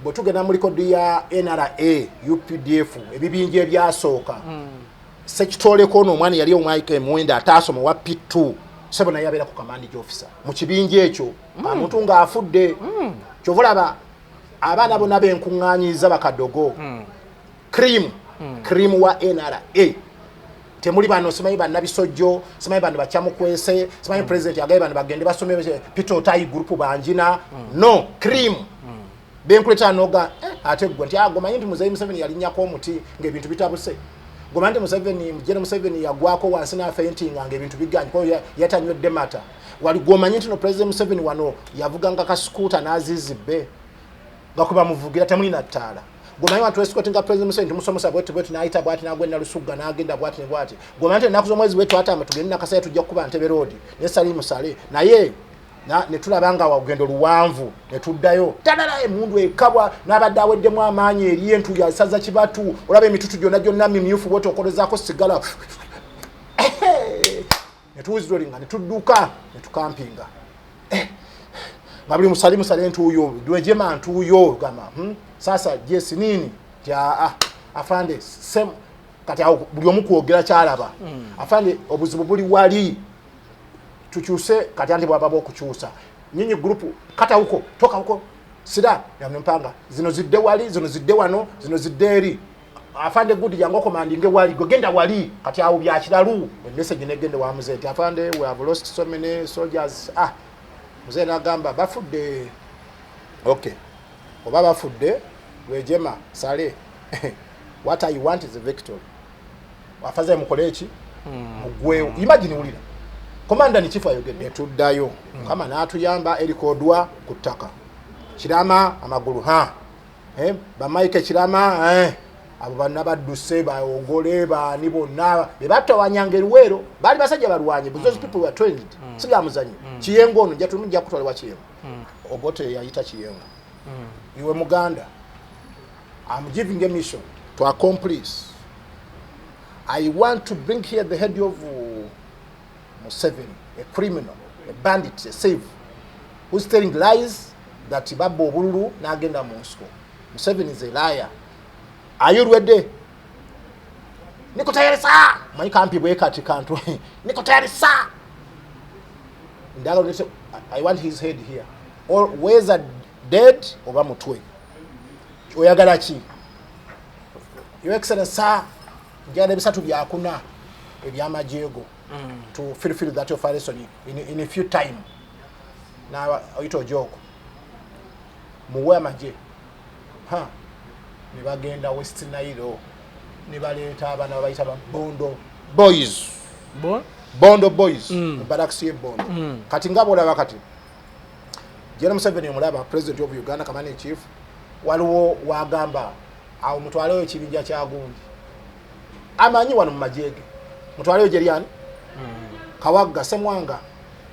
bwe tugenda mu likodi ya NRA UPDF ebibinja ebyasooka Sgt.Gitta ono omwana yali omwaka emwenda ataasoma wa P2 sebo naye abeera ku command officer mu kibinja ekyo omuntu ng'afudde kyova olaba abaana bonna benkuŋŋaanyiza bakadogo cream wa NRA temuli bano simanyi bannabisojjo simanyi bano bakyamukwese simanyi president yagaye bano bagende basome Peter Otayi group banjina no cream benkuleta noga ate gwe nti agomanyi nti Muzeeyi Museveni yalinnyako omuti ng'ebintu bitabuse gomanyi nti Museveni yagwako wansi n'afentinga ng'ebintu biganye ko yatanywedde mata wali gomanyi nti no president Museveni wano yavuganga kasikuuta n'azizibbe gakuba muvugira temulina ttaala gomanyi watu escort nga president Museveni tumusomesa bwete naayita bwati nagwenda Lusugga n'agenda bwati ne bwati gomanyi nti ennaku z'omwezi wetu atamba tugende nakasaya tujja kukuba Ntebe road ne Salimu Sale naye ne tulabanga wagendo luwanvu ne tuddayo talala emundu ekabwa n'abadde aweddemu amaanyi eri entu yasaza kibatu olaba emitutu gyonna mimyufu bwete okolezaako sigala ne tuwizrolinga ne tudduka ne tukampinga nga buli Salimu Sale ntuuyo dwejema ntuuyo gama sasa jesi nini ja afande kati awo buli omu kwogera kyalaba afande obuzibu buli wali tukyuse kati andi bwababa okukyusa nyinyi group kata huko toka huko sida yamempanga zino zidde wali zino zidde wano zino zidde eri afande gudi yango commanding wali gogenda wali kati awo bya kiralu message negende wa Muzeeyi nti afande we have lost so many soldiers Muzeeyi nagamba bafudde okay oba bafudde wejema Sale what I want is a victory wafaza mukolechi mugwe imagine ulira komanda ni chifu ayogedde tuddayo kama natuyamba erikodwa kutaka kirama amagulu ba Mike kirama abo banna badduse bayongole bani bonna bebatta wanyangeruwero bali basajja balwanye those people were trained siga muzanyi kiyengo ono jatumujja kutwalwa kiyengo obote yayita kiyengo iwe muganda I'm giving a mission to accomplish. I want to bring here the head of Museveni, a criminal, a bandit, a slave, who's telling lies that Babo Bululu Nagenda Moscow. Museveni is a liar. Are you ready? Niko tayari saa. Mani kampi bweka tikantu. Niko tayari saa. Ndalo I want his head here. Or whether dead or mutwe. Oyagala ki? Your Excellency sir, njana bisatu byakuna ebyamajego to fulfill that operation in a few time. Na oyito joko. Muwe amaje. Ne bagenda West Nile. Ne baleta abana bayita Bondo Boys. Bondo Boys. Baraksi Bondo. Kati ngabo olaba kati. General Museveni omulaba president of Uganda commanding chief waliwo wagamba awo mutwaleyo ekibinja kya gundi amanyi wano mu majege mutwaleyo Jeriani Kawagga Semwanga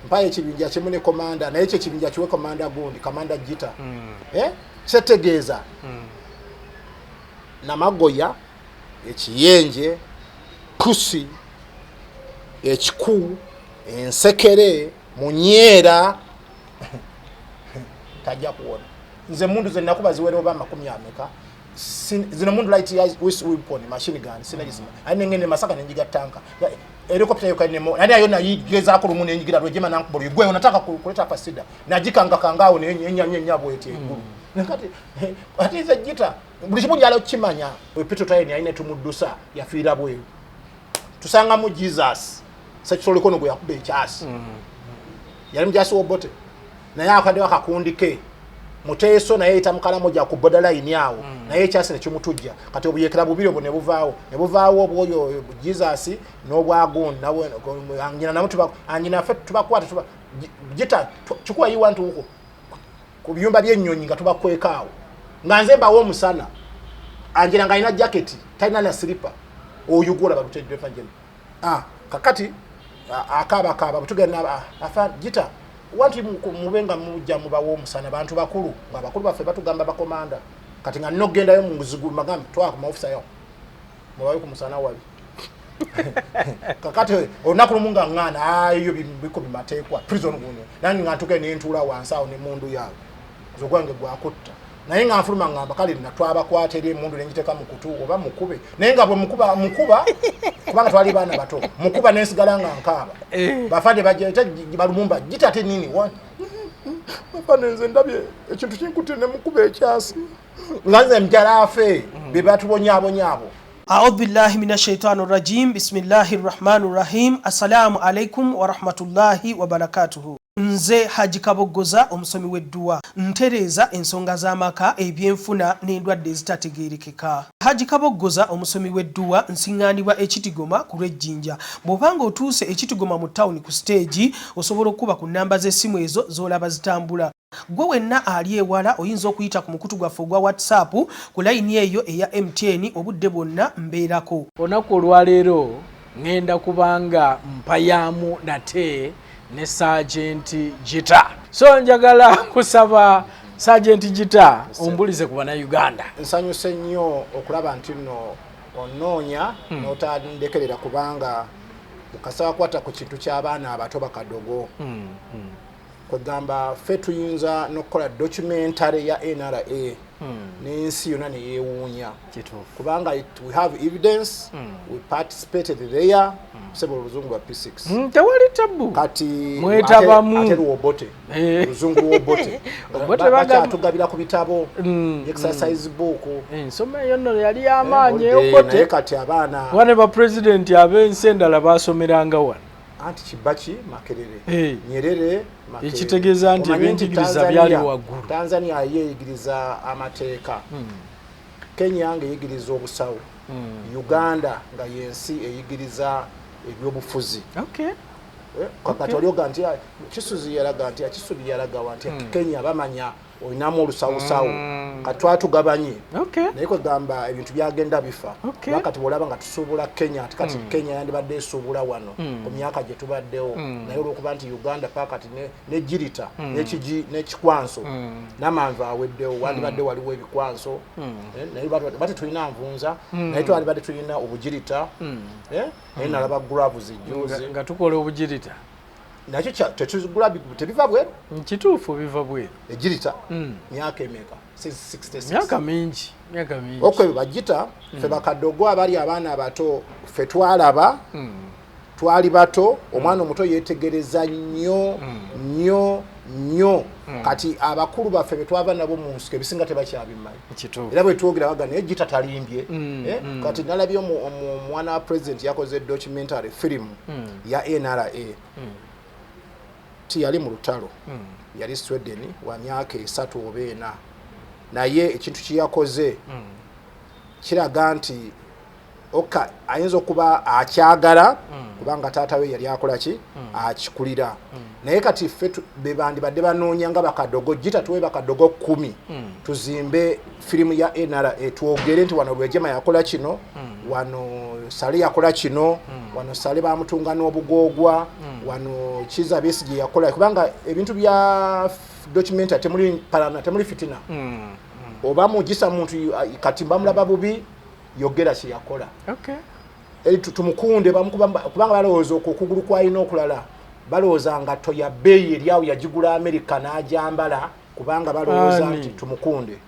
mpaye ekibinja kimu ne komanda naye ekyo ekibinja kiwe komanda gundi Sgt.Gitta kyetegeeza Namagoya ekiyenje Pusi ekiku ensekere Munyeera tajja kuona nze mundu ze nakuba ziwere oba 10 ameka zino mundu light with weapon machine gun sinagizima anengene masaka nenjiga tanka helicopter yoka nemo nani ayo na yigeza ko rumu nenjigira rwejema nankubuli gwe unataka kuleta pasida najikanga kangao nyenya bwete iguru nakati ati Sgt.Gitta buli kimu yalo kimanya Peter Otayi aine tumudusa yafira bwe tusanga mu Jesus Sgt.Gitta no gwe yakube ekyasi yali mjasi obote naye akade wakakundike Muteso naye itamukala moja ku borderline yawo naye kyase ne kimutujja kati obuyekera bubiro bone buvaawo obwoyo Jesus n'obwagundi nawe anyina namutuba anyina fe tubakwata tuba Gitta chukua you want huko ku byumba by'ennyonyi nga tubakwekaawo nga nze mbawo omusana anjira nga ina jacket talina na slipper oyugula batudde fanjeni kakati akaba butugenda afa Gitta wanti mubenga mujja mubawo omusana bantu bakulu nga bakulu baffe batugamba bakomanda kati nga nogendayo mu muzigu magambo twaka mu officer yo mubayo ku musana wali kakati onaku lumunga ngana ayo biko bimatekwa prison guno nanyi ngatuke ne ntula wansawo ne mundu yawo zogwange gwakutta naye nga nfuluma ngamba kale natwabakwata eri emundu nenjiteka mu kutu oba mukube naye nga bwe mukuba kubanga twali baana bato mukuba nensigala nga nkaaba bafande bajeta balumumba Gitta te nini wa bafande nze ndabye ekintu kinkutte ne mukuba ekyasi nga nze mjala afe be batubonyaabo. أعوذ بالله من الشيطان الرجيم بسم الله الرحمن الرحيم السلام عليكم ورحمة الله وبركاته. Nze Haji Kabogoza omusomi w'edduwa ntereza ensonga z'amaka ebyenfuna n'endwadde ezitategeerekeka. Haji Kabogoza omusomi w'edduwa nsiŋŋaanibwa ekitigoma ku lw'ejjinja. Bw'obanga otuuse ekitigoma mu ttawuni ku siteegi osobola okuba ku nnamba z'essimu ezo z'olaba zitambula. Gwe wenna ali ewala oyinza okuyita ku mukutu gwaffe ogwa WhatsApp ku layini eyo eya MTN obudde bwonna mbeerako. Olunaku olwaleero ngenda kubanga mpayamu nate ne Sgt.Gitta. So njagala kusaba Sgt.Gitta ombulize ku bannayuganda. Nsanyuse nnyo okulaba nti nno onoonya n'otandekerera kubanga ukasaba kwata ku kintu ky'abaana abato bakadogo. Kugamba ffe tuyinza n'okukola documentary ya NRA n'ensi yonna ne yeewuunya kubanga we have evidence we participated there sebo oluzungu lwa P6 tewali tabu kati mwetabamu ate luwobote oluzungu luwobote bakyatugabira ku bitabo exercise book ensoma eyo nno yali y'amaanyi eyokote naye kati abaana wane ba president ab'ensi endala baasomeranga wano anti Kibachi Makerere Nyerere Makerere ekitegeeza nti ebyenjigiriza byali waggulu. Tanzania yeeyigiriza amateeka Kenya ng'eyigiriza obusawo Uganda nga yensi eyigiriza ebyobufuzi. Kati olioga nti Kisuzi yalaga nti Kisubi yalaga nti Kenya bamanya olinamu olusawusawo katwatugabanye naye kwegamba ebintu byagenda bifa kati bw'olaba nga tusuubula Kenya ati kati Kenya yandibadde esuubula wano ku myaka gye tubaddewo naye olw'okuba nti Uganda pakati ne Girita n'ekikwanso n'amanva aweddewo wandibadde waliwo ebikwanso naye bati tulina nvunza naye twandibadde tulina obugirita naye nalaba gloves ejjuuzi nga tukola obugirita nakyo tetugula tebiva bweru kituufu biva bweru egirita myaka emeka 66 myaka mingi okwe Gitta ffe bakadogo abali abaana abato ffe twalaba twali bato omwana omuto yeetegereza nnyo kati abakulu baffe betwava nabo mu nsiko ebisinga tebakyabimanyi era bwe twogera baga naye Gitta talimbye kati nalabye omwana wa president yakoze documentary film ya NRA yali mu Lutalo yali Sweden wa myaka 3 oba 4 naye ekintu kiyakoze kiraga nti ayinza okuba akyagala kubanga taata we yali akola ki akikulira naye kati ffe bebandibadde banoonya nga bakadogo Gitta tuwe bakadogo 10 tuzimbe firimu ya NRA twogere nti wano Lwejema yakola kino wano Sale yakola kino wano Sale bamutunga n'obugogwa wano Kiza Besigye yakola kubanga ebintu bya documentary temuli fitina oba mugisa muntu kati bamulaba bubi yogera kye yakola tumukunde kubanga balowooza okugulu kwalina okulala balowooza nga toya bbeeyi eryawo yagigula Amerika n'ajambala kubanga balowooza nti tumukunde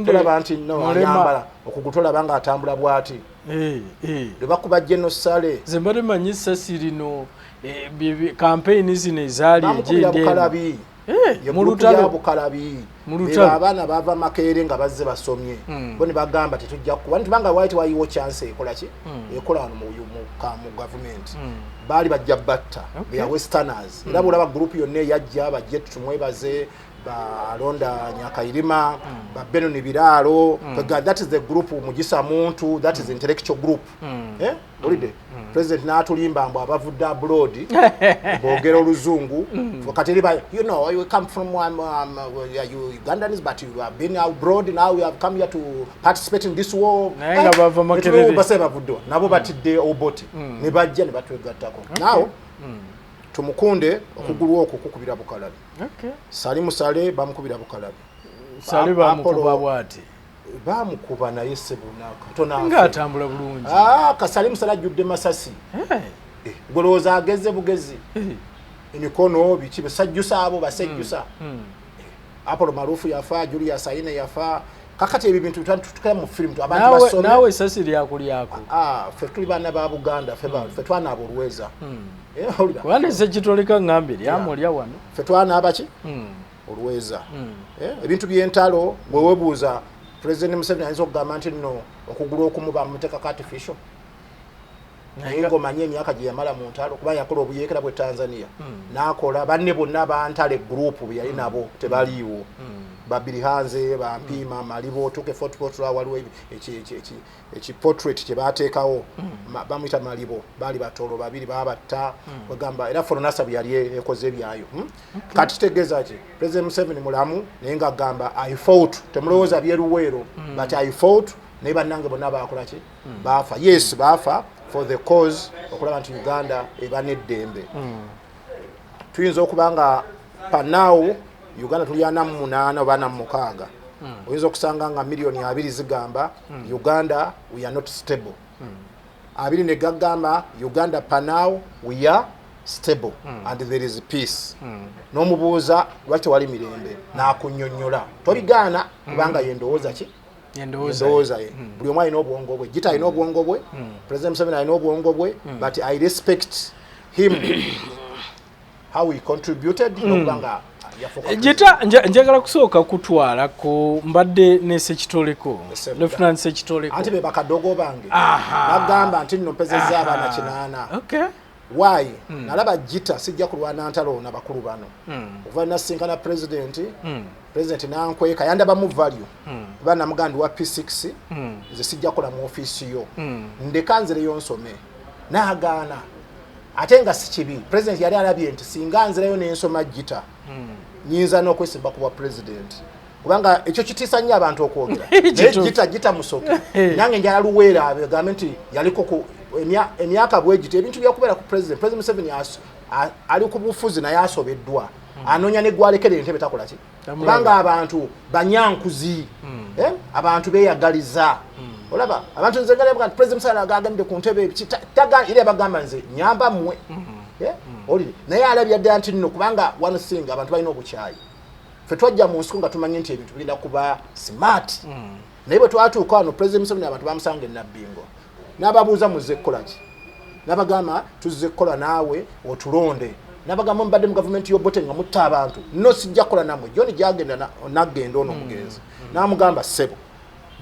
tolaba nti no ayambala okugulu tolaba nga atambula bw'ati lwe bakuba General Sale ze mbadde manyi essasi lino campaign zino ezaali egy'endembe mu Lutalo abaana bava Makerere nga bazze basomye bo ne bagamba tetujja kuba ntibanga White wayiwo chance ekola ki ekola wano mu government baali bajja batta ya westerners era bulaba group yonna yajja bajje tumwebaze balonda Nyakairima babeno ni biralo that is the group mugisa muntu that is the intellectual group olide president n'atulimba mbu abavudde abroad boogera oluzungu wakati liba you know you come from you Ugandans but you have been abroad now you have come here to participate in this war naye bava Makerere base bavudde nabo batidde obote ne bajja ne batwegattako now tumukunde okugulu okwo kukubira bukalabi Sale bamukubira bukalabi Sale bamukuba bwati bamukuba naye sebuna katona ngatambula bulungi Kasale musala judde masasi golooza ageze bugezi emikono biki basajjusa abo basajjusa Apollo Marufu yafa, Julius Aine yafa. Kakati ebi bintu tutukira mu film tu abantu basome. Nawe sasiri yakuli yako. Fe tuli bana ba Buganda fe twana abolweza. Wale Sgt.Gitta ngambiri yamulya wano. Fe twana abaki? Olweza. Ebintu byentalo bwe webuuza President Museveni ayinza okugamba nti nno okugula okumuba muteka artificial. Ngo manye emyaka gye yamala mu ntalo kuba yakola obuyeekera bwe Tanzania. N'akola banne bonna bantale group bye yali nabo tebaliiwo. Babiri Hanze bampima malibo tuke photophoto waliwo eki portrait kye bateekawo bamuyita malibo bali batolo babiri babatta bagamba era Foronasa byali ekoze byayo kati tegeza ki President Museveni mulamu naye nga gamba I fought temulowooza byeruweero but I fought naye bannange bonna bakola ki bafa yes bafa for the cause okulaba nti Uganda eba n'eddembe tuyinza okubanga panaawo Uganda tuliyana mu 8 oba na 6 oyinza okusanga nga milioni 2 zigamba Uganda we are not stable abiri ne gagamba Uganda panao we are stable and there is peace n'omubuuza lwaki wali mirembe n'akunnyonnyola tobigaana kubanga yendowooza ki yendowooza ye buli omu alina obwongo bwe Gitta alina obwongo bwe President Museveni alina obwongo bwe but I respect him how he contributed n'okubanga Gitta njagala kusooka kutwala ku mbadde ne Sgt.Gitta Lieutenant Sgt.Gitta anti be bakadogo bange nagamba nti nno mpezezza abaana 8 okay why nalaba Gitta sijja kulwana ntalo na bakulu bano okuva nasinkana president nankweka yandaba mu value bana mugandi wa P6 nze sijja kola mu office yo ndekanzire yonsome naagaana ate nga si kibi president yali alabye nti singa nzireyo n'ensoma Gitta nyinza n'okwesimba ku bwa president kubanga ekyo kitiisa nnyo abantu okwogera naye Gitta musoke nange njala luweera abegambe nti yaliko ku emyaka bwegiti ebintu byakubeera ku president Museveni ali ku bufuzi naye asobeddwa anoonya ne gwalekera entebe takola ki kubanga abantu banyankuzi abantu beeyagaliza olaba abantu nzengale bwa president Museveni agambye ku ntebe ile bagamba nze nyamba mmwe oli naye alabya ddala nti nno kubanga one thing abantu balina obukyayi fe twajja mu nsiku nga tumanye nti ebintu bigenda kuba smart naye bwe twatuuka wano president Museveni abantu bamusanga enabbingo n'ababuuza muzze kukola ki n'abagamba tuzze kukola naawe otulonde n'abagamba mubadde mu gavumenti y'obote nga mutta abantu no sijja kukola namwe John gyagenda naggenda ono omugenzi n'amugamba ssebo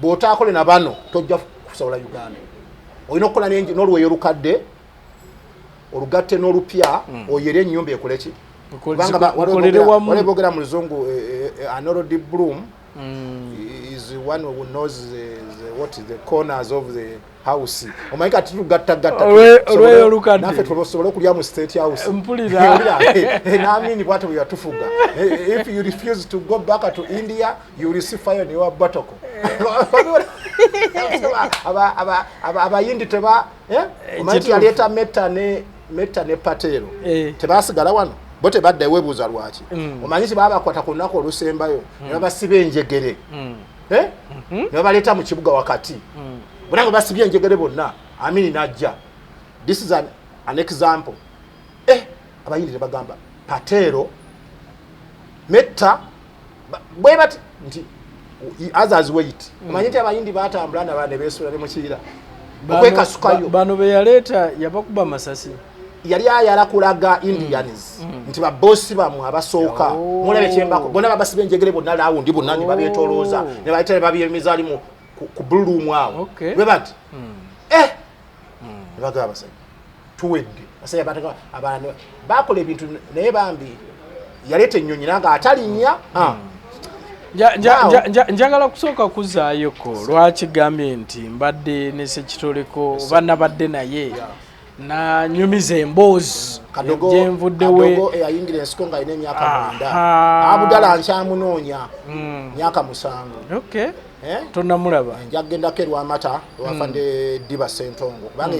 bw'otaakole na bano tojja kusobola Uganda olina okukola n'oluweyo olukadde olugatte n'olupya oyere ennyumba ekole ki kubanga walibogera mu luzungu Arnold Bloom is one who knows what is the corners of the house omanyi kati tugattagatta olweyo olukadde naffe tusobole okulya mu state house mpulira naamini bwate bwe yatufuga if you refuse to go back to India you will see fire in your buttock abayindi teba omanyi yaleeta metta ne patero tebasigala wano bo tebadda ewebuuza lwaki omanyi babakwata ku lunaku olusembayo ne babasiba enjegere ne babaleeta mu kibuga wakati bonange basibye enjegere bonna amini najja this is an example abayindi tebagamba patero metta bwe bati nti others wait omanyi nti abayindi batambula nabane beesula ne mukiira okwekasukayo bano be yaleeta yabakuba masasi yali ayala kulaga Indians nti babosi bamwe abasooka mulabe kyembako bonna babasibe enjegere bonna lawundi bonna ne babetolooza ne bayitale babyemizali mu ku bulumu awo bwe bati ne bagaba basajja tuwedde basajja bataka abantu bakola ebintu naye bambi yaleeta ennyonyi nanga atalinnya njagala kusooka kuzaayoko lwaki gambye nti mbadde ne Sgt.Gitta bannabadde naye na nyumiza emboozi Kadogo eyayingira ensiko nga alina emyaka 9 abudala nkyamunoonya myaka 7 okay tonamulaba njagendako erwamata lwafande Diba Sentongo kubanga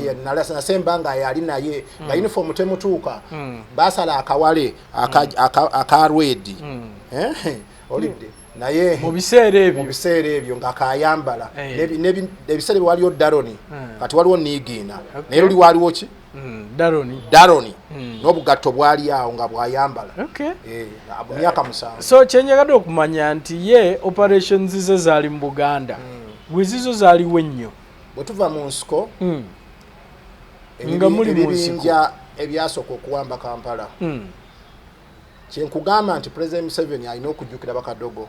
nasemba nga yali naye nga uniform temutuuka basala akawale akarwedi olidde naye mu biseera ebyo nga kayambala ebiseera waliwo Daroni kati waliwo Nigiina naye luli waliwo ki Daroni n'obugatto bwali awo nga bwayambala myaka 7. So kyenyagadde okumanya nti ye operations ze zaali mu Buganda bwezizo zaaliwo ennyo bwe tuva mu nsiko nga muli mu ebibinja ebyasooka okuwamba Kampala kyenkugamba nti President Museveni alina okujjukira Bakadogo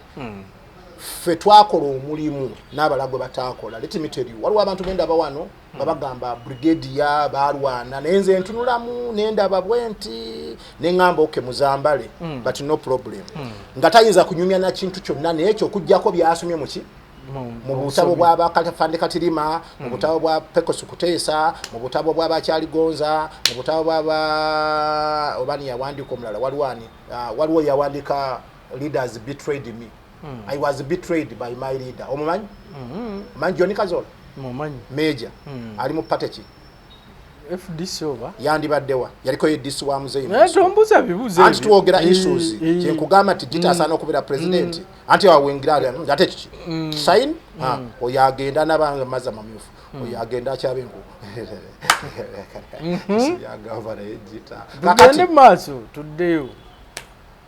ffe twakola omulimu n'abalagwe bataakola. Let me tell you, waliwo abantu bendaba wano nga bagamba brigadier balwana naye nze ntunulamu nendaba bwenti neŋŋamba oke muzambale but no problem nga tayinza kunyumya na kintu kyonna naye ekyo okujjako byasomye muki mu butabo bw'Abakafande Katirima, mu butabo bwa Pekosu Kuteesa, mu butabo bw'Abakyaligonza, mu butabo bw'aba obani yawandika omulala waliwo yawandika leaders betrayed me. I was betrayed by my leader. Omumanyi? Manyi John Kazola? Mumanyi. Major. Ali mu pateki. FDC oba? Yandibaddewa. Yaliko ye DC wa Muzeyi. Tombuza bibuze. Anti tuwogera issues. Kyenkugamba nti Gitta asaana okubeera president. Anti wawengira ate kiki? Sign? Oyagenda n'abanga maza mamyufu. Oyagenda akyabengu. Siyagava naye Gitta. Tugende maaso tuddeyo.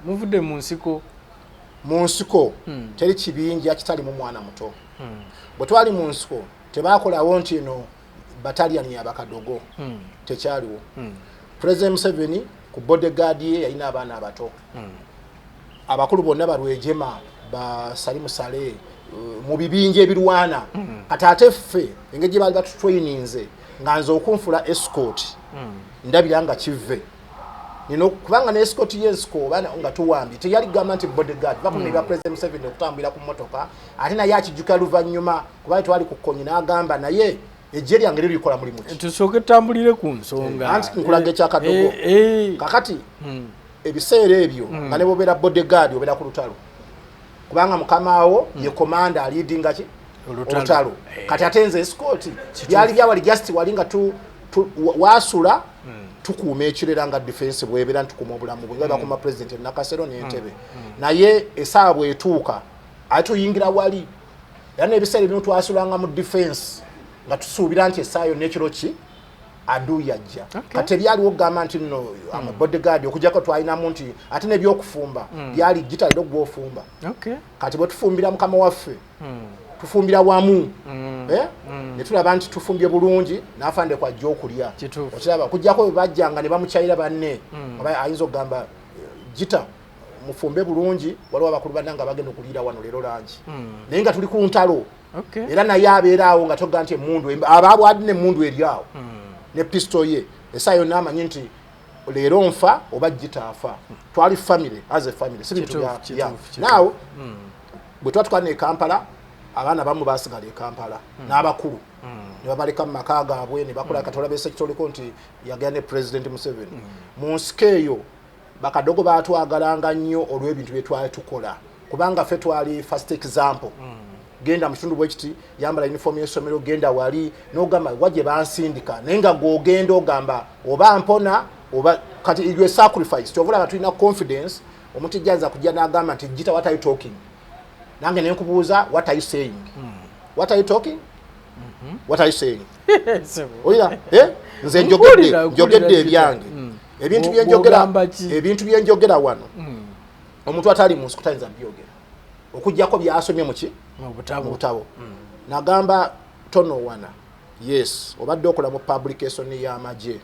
Muvudde mu nsiko. Mu nsiko teri kibinja kitali mu mwana muto. Bwe twali mu nsiko tebaakolawo nti eno battalion ya Bakadogo tekyaliwo. President Museveni ku bodyguard ye yalina abaana abato. Abakulu bonna balwejema ba Salimu Sale mu bibinja ebirwana kati ate ffe engeri gye baali batutraininze nga nze okunfula escort ndabira nga kive nino kubanga ne escort yensiko bana nga tuwambi teyali gamba nti bodyguard bakunira President Museveni okutambulira ku motoka ate naye akijjuka luvannyuma kuba twali ku konyi n'agamba naye ejjeri yange lirikola mulimu ki tusooke tambulire ku nsonga anti nkulaga ekyakadogo kakati ebiseera ebyo nga ne bobeera bodyguard obeera ku lutalo kubanga mukamawo ye commander leadinga ki olutalo kati ate nze escort byali byawali just wali nga wasula tukuuma ekirera nga defense bwebera ntukuma obulamu bwe nga bakuma president Nakasero n'entebe naye esaawa bwetuuka ate tuyingira wali era n'ebiseera ebimu twasulanga mu defense nga tusuubira nti essaawa yonna ekiro ki adu yajja kati ebyaliwo okugamba nti nno bodyguard okujjako twalinamu nti ate n'ebyokufumba byali gitalira okugwofumba kati bwe tufumbira mukama waffe tufumbira wamu ne tulaba nti tufumbye bulungi n'afande kwajja okulya okiraba okujjako bwe bajjanga ne bamukyayira banne oba ayinza okugamba Gitta mufumbe bulungi waliwo abakulu banna nga bagenda okuliira wano leero langi naye nga tuli ku ntalo era naye abeera awo nga toga nti emundu abaabwadi n'emundu eri awo ne pisto ye esaawa yonna amanyi nti leero nfa oba Gitta afa twali family as a family si bintu bya now bwe twatuka ne Kampala abaana bamu basigala e Kampala n'abakulu ne babaleka mu maka gaabwe ne bakola katola b'Ssekitoleko nti yagenda ne President Museveni mu nsiko eyo Bakadogo baatwagalanga nnyo olw'ebintu bye twali tukola kubanga ffe twali first example genda mu kitundu bwekiti yambala uniform y'essomero genda wali n'ogamba wajje bansindika naye nga gw'ogenda ogamba oba mpona oba kati ilwe sacrifice kyovula nga tulina confidence omuntu jjanza kujja n'agamba nti Gitta what are you talking nange ne nkubuuza what are you saying what are you talking what are you saying oya nze njogedde ebyange ebintu byenjogera wano omuntu atali mu nsiko tayinza byogera okujjako byasomye mu butabo nagamba tono wana yes obadde okola mu publication y'amagye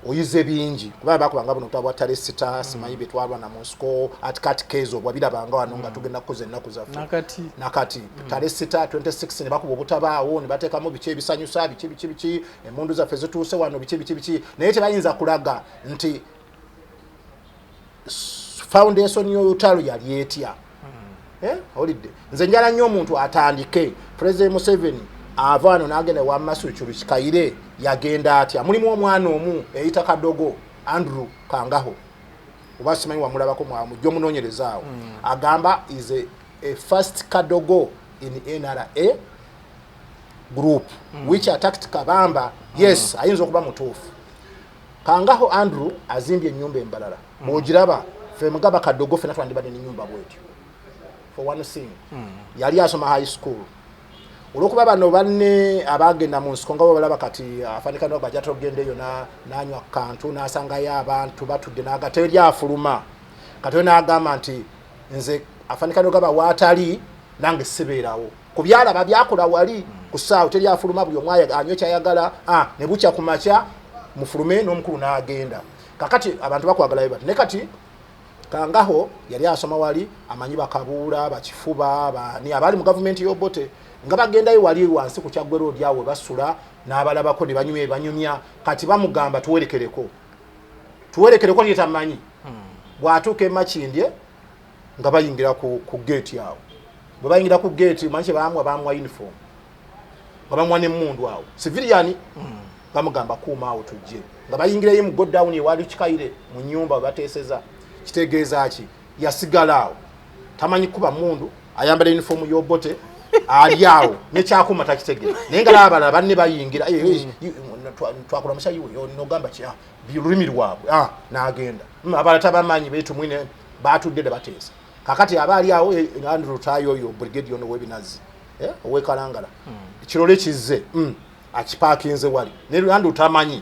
oyize bingi kuba bakubanga buno twa bwatale sita simanyi betwalwa na Moscow at cut kezo bwabirabanga wano nga tugenda kuze ennaku zaffe nakati tale sita 26 ne bakuba obutabaawo ne bateekamu biki ebisanyusa biki emundu zaffe zituuse wano biki naye tebayinza kulaga nti foundation y'olutalo yali etya olidde nze njala nnyo omuntu atandike President Museveni ava wano n'agenda wa Masuchuru Kikaire yagenda atya mulimu omwana omu eyita Kadogo Andrew Kangaho oba simanyi wamulabako mujjo munoonyereza awo agamba is a first Kadogo in NRA group which attacked Kabamba yes ayinza okuba mutuufu Kangaho Andrew azimbye ennyumba embalala bw'ogiraba ffe mugaba Kadogo ffena twandibadde n'ennyumba bwetyo for one thing yali asoma high school olwokuba bano banne abagenda mu nsiko nga balaba kati afanika no gajja togendeyo nanywa kantu nasangayo abantu batudde n'agateri afuluma kati n'agamba nti nze afanika no gaba watali nange sibeerawo ku byalaba byakola wali ku ssaawa teri afuluma buli omwaya anywe kyayagala ne bukya ku makya mufulume n'omukulu n'agenda kakati abantu bakwagalayo bati ne kati kangaho yali asoma wali amanyi bakabuula bakifuba bani abali mu gavumenti y'Obote nga bagendayo wali wansi ku Kyaggwe Road yawe basula n'abalabako ne banyumya kati bamugamba tuwerekereko yetamanyi bwatuuka emakindye nga bayingira ku gate yawe bwe bayingira ku gate manyi bamwa uniform nga bamwa n'emmundu awo civilian bamugamba kuuma awo tujje nga bayingirayo mu godown ewali kikaire mu nyumba bateeseza kitegeeza ki yasigala awo tamanyi kuba mundu ayambala uniform y'Obote ali awo nekyakuma takitegera naye nga labala banne bayingira twakula mushayi we nogamba ki birulimi lwabwe n'agenda abala tabamanyi betu mwine batudde de bateesa kakati abaali awo Andrew Lutalo oyo brigade ono webinazi owekalangala kirole kizze akipakinze wali ne Andrew tamanyi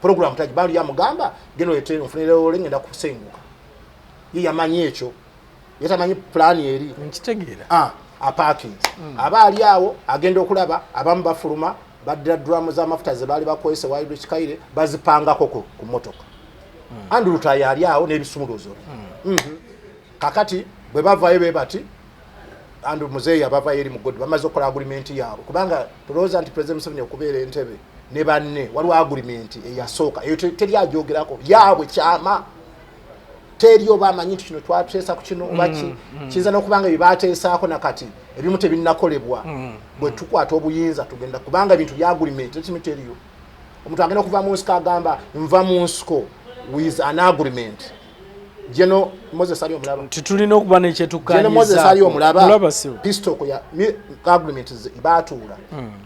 program taji bali ya mugamba geno yete mfunire olengenda kusenguka ye yamanyi ekyo yetamanyi plan eri nkitegera parking abaali awo agenda okulaba abamu bafuluma badira drum za mafuta ze bali bakoyese waidu kikaire bazipanga koko ku motoka Andrew Lutalo yali awo n'ebisumulozo kakati bwe bavayo bebati Andrew Muzeeyi abava eri mu god bamaze okola agreement yaabo kubanga tulowooza nti President Museveni okubeera Entebbe ne banne waliwo agreement eyasooka eyo teri ajogerako yaabwe kyama teri oba amanyi nti kino twateesa ku kino baki kiyinza n'okubanga bye baateesaako nakati ebimu tebinnakolebwa bwe tukwata obuyinza tugenda kubanga ebintu bya agreement ekimu teriyo omuntu agenda okuva mu nsiko agamba nva mu nsiko with an agreement Jeno Moses ali omulaba tulina okuba nekyetukkanyiza Jeno Moses ali omulaba pistol ko ya agreement ibatula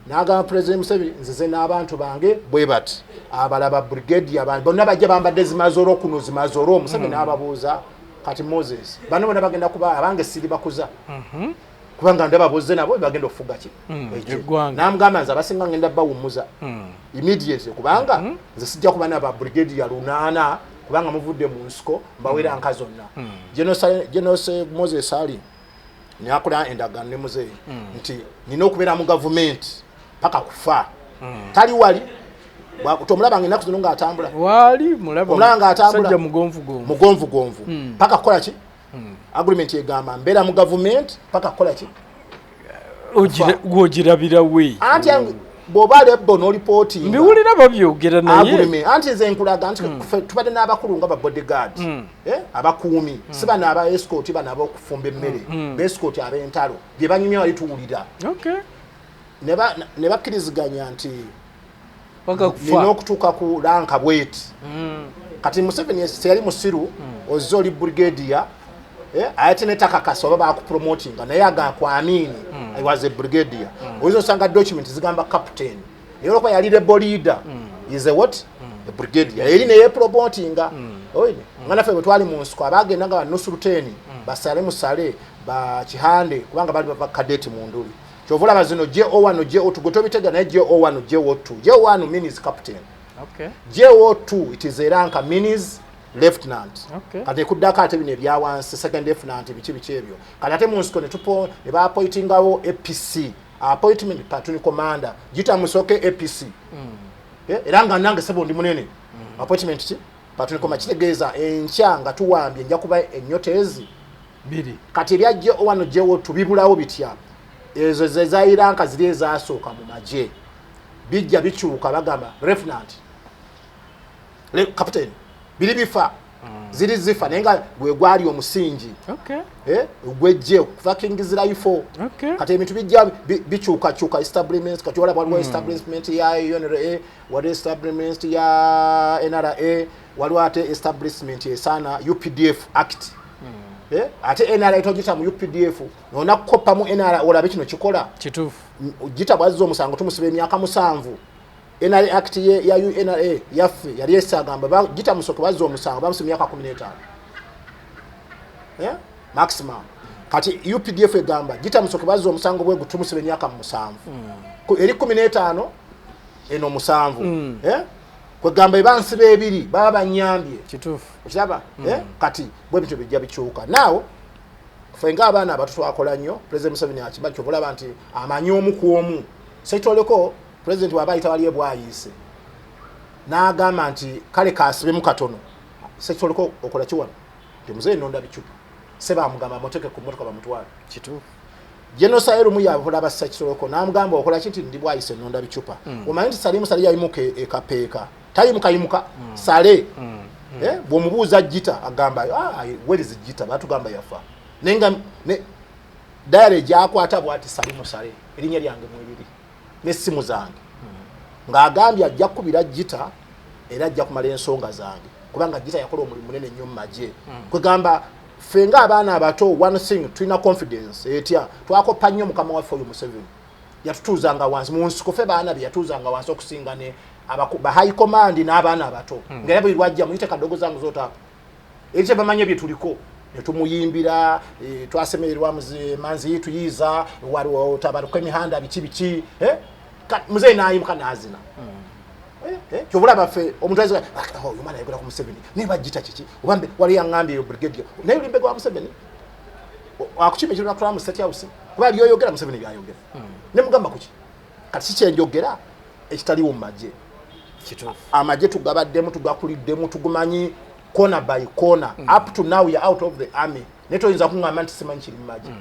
n'agamba President Museveni nzize n'abantu bange bwe bati abalaba brigade abantu bonna bajja bambadde zimazoro kuno zimazoro Museveni n'ababuuza kati Moses bano bonna bagenda kuba abange siri bakuza kubanga ndababuuze nabo bagenda okufuga ki n'amugamba nze abasinga ngenda bawumuza immediately kubanga nze sijja kuba n'aba brigade ya lunaana kubanga muvudde mu nsiko mbawera nka zonna genose Moses ali nyakola endagano ne Muzeeyi nti nina okubeera mu government paka kufa tali wali tomulaba ngina kuzunga atambula wali mulaba atambula mugonvu paka kola ki agreement yegamba mbera mu government paka kola ki ogirabira we anti bobale bono reporting mbiwulira babyogera naye anti nze nkulaga nti tubadde n'abakulu nga ba bodyguard abakuumi si bano aba escort bano ab'okufumba emmere escort ab'entalo bye banyumya wali tuwulira ne bakkiriziganya nti nina okutuuka ku lanka bweti kati Museveni teyali musiru ozza oli brigadier ate netakakasa oba bakupromotinga naye agakwamini I was a brigadier oyinza osanga document zigamba captain naye olwokuba yali rebel leader is a what a brigadier eri neye promotinga oyine nga naffe bwe twali mu nsiko abagenda nga banusu luteni basale musale bakihande kubanga bali bava cadet mu nduli kyovula bazino JO1 JO2 gotobitega naye JO1 JO2 JO1 means captain JO2 it is a rank means lieutenant kati kuddako ate bino ebyawansi second lieutenant biki ebyo kati ate mu nsiko ne baapoitingawo APC appointment platoon commander Gitta musoke APC era nga nange sebo ndi munene appointment ki platoon commander kitegeeza enkya nga tuwambye nja kuba ennyotezi biri kati ebya JO1 JO2 bibulawo bitya ezo zezairanka ziri ezasooka mu magye bijja bikyuka bagamba lieutenant captain biri bifa ziri zifa naye nga gwe gwali omusingi gwejje fucking zirayifo kati ebintu bijja bikyukakyuka establishments kati waliwo waliwo establishment ya UNRA waliwo establishment ya NRA waliwo ate establishment esaana UPDF Act ate NRA tojita mu UPDF nona kukopa mu NRA olabe kino kikola kituufu Gitta bwazza omusango tumusiba emyaka 7 NRA Act ya UNRA yaffe yali esagamba Gitta musoke bazza omusango bamusiba emyaka 15 maximum kati UPDF egamba Gitta Musoke bazza omusango bwe gutumuse emyaka 7 eri 15 eno 7 kwegamba ebansibe ebiri baba banyambye kituufu kiraba kati bwe bityo bijja bikyuka naawo fenga abaana abato twakola nnyo President Museveni akimanyi kyobulaba nti amanyi omu ku omu sekitoleko President wabayita wali ebwayise n'agamba nti kale kaasibemu katono sekitoleko okola kiwano nti muzeeyi nonda bicupa sebamugamba moteke ku mmotoka bamutwala kituufu Genocide mu yabula bassekitoleko n'amugamba okola kinti ndi bwayise nonda bicupa omanyi nti Salimu Sale yayimuka ekapeeka tayimuka Sale bw'omubuuza Gitta agamba where is Gitta batugamba yafa nenga ne diary gyakwata bwati Salimu Sale erinnya lyange mwebiri n'essimu zange ng'agambye ajja kubira Gitta era ajja kumala ensonga zange kubanga Gitta yakola omulimu munene nnyo mu magye kwegamba fenga abaana abato one thing tulina confidence etya twakopa nnyo mukama waffe oyo Museveni yatutuuzanga wansi mu nsiko ffe baana bye yatuuzanga wansi okusinga ne ba high command n'abaana abato ngera bwe lwajja muyite Kadogo zangu zotaapa ekyo bamanye bye tuliko netumuyimbira twasemererwa manzi tuyiza waliwo tabaruka emihanda biki muzeeyi n'ayimuka n'azina kyobula baffe omuntu ayiza oyo mwana yagera ku Museveni neba Gitta kiki obambe wali yangambye brigadier naye oli mbega wa Museveni akukime ekiro nakutwala mu State House kuba lyoyogera Museveni byayogera ne mugamba kuki kati kikyenjogera ekitaliwo mu magye amagye tugabaddemu tugakuliddemu tugumanyi corner by corner up to now we are out of the army netoyinza kuŋŋamba nti simanyi kiri mu magye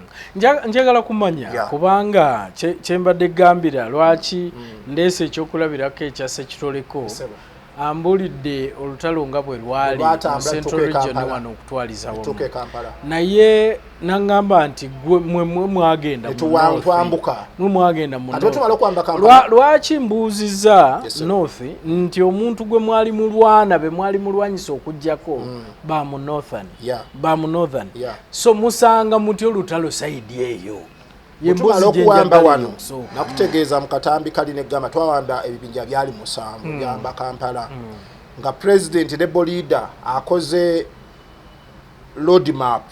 njagala kumanya kubanga kyembadde gambira lwaki ndeese ekyokulabirako ekya sekitoleko ambulidde olutalo nga bwe lwali mu Central Region wano okutwaliza wamu naye nangamba nti mwe mwagenda mu lwaki mbuuziza North nti omuntu gwe mwali mulwana be mwali mulwanyisa okujjako ba mu Northern so musanga mutyo olutalo saidi eyo tumala okuwamba wano nakutegeeza mu katambi kali negamba twawamba ebibinja byali 7 byamba Kampala nga president rebel leader akoze road map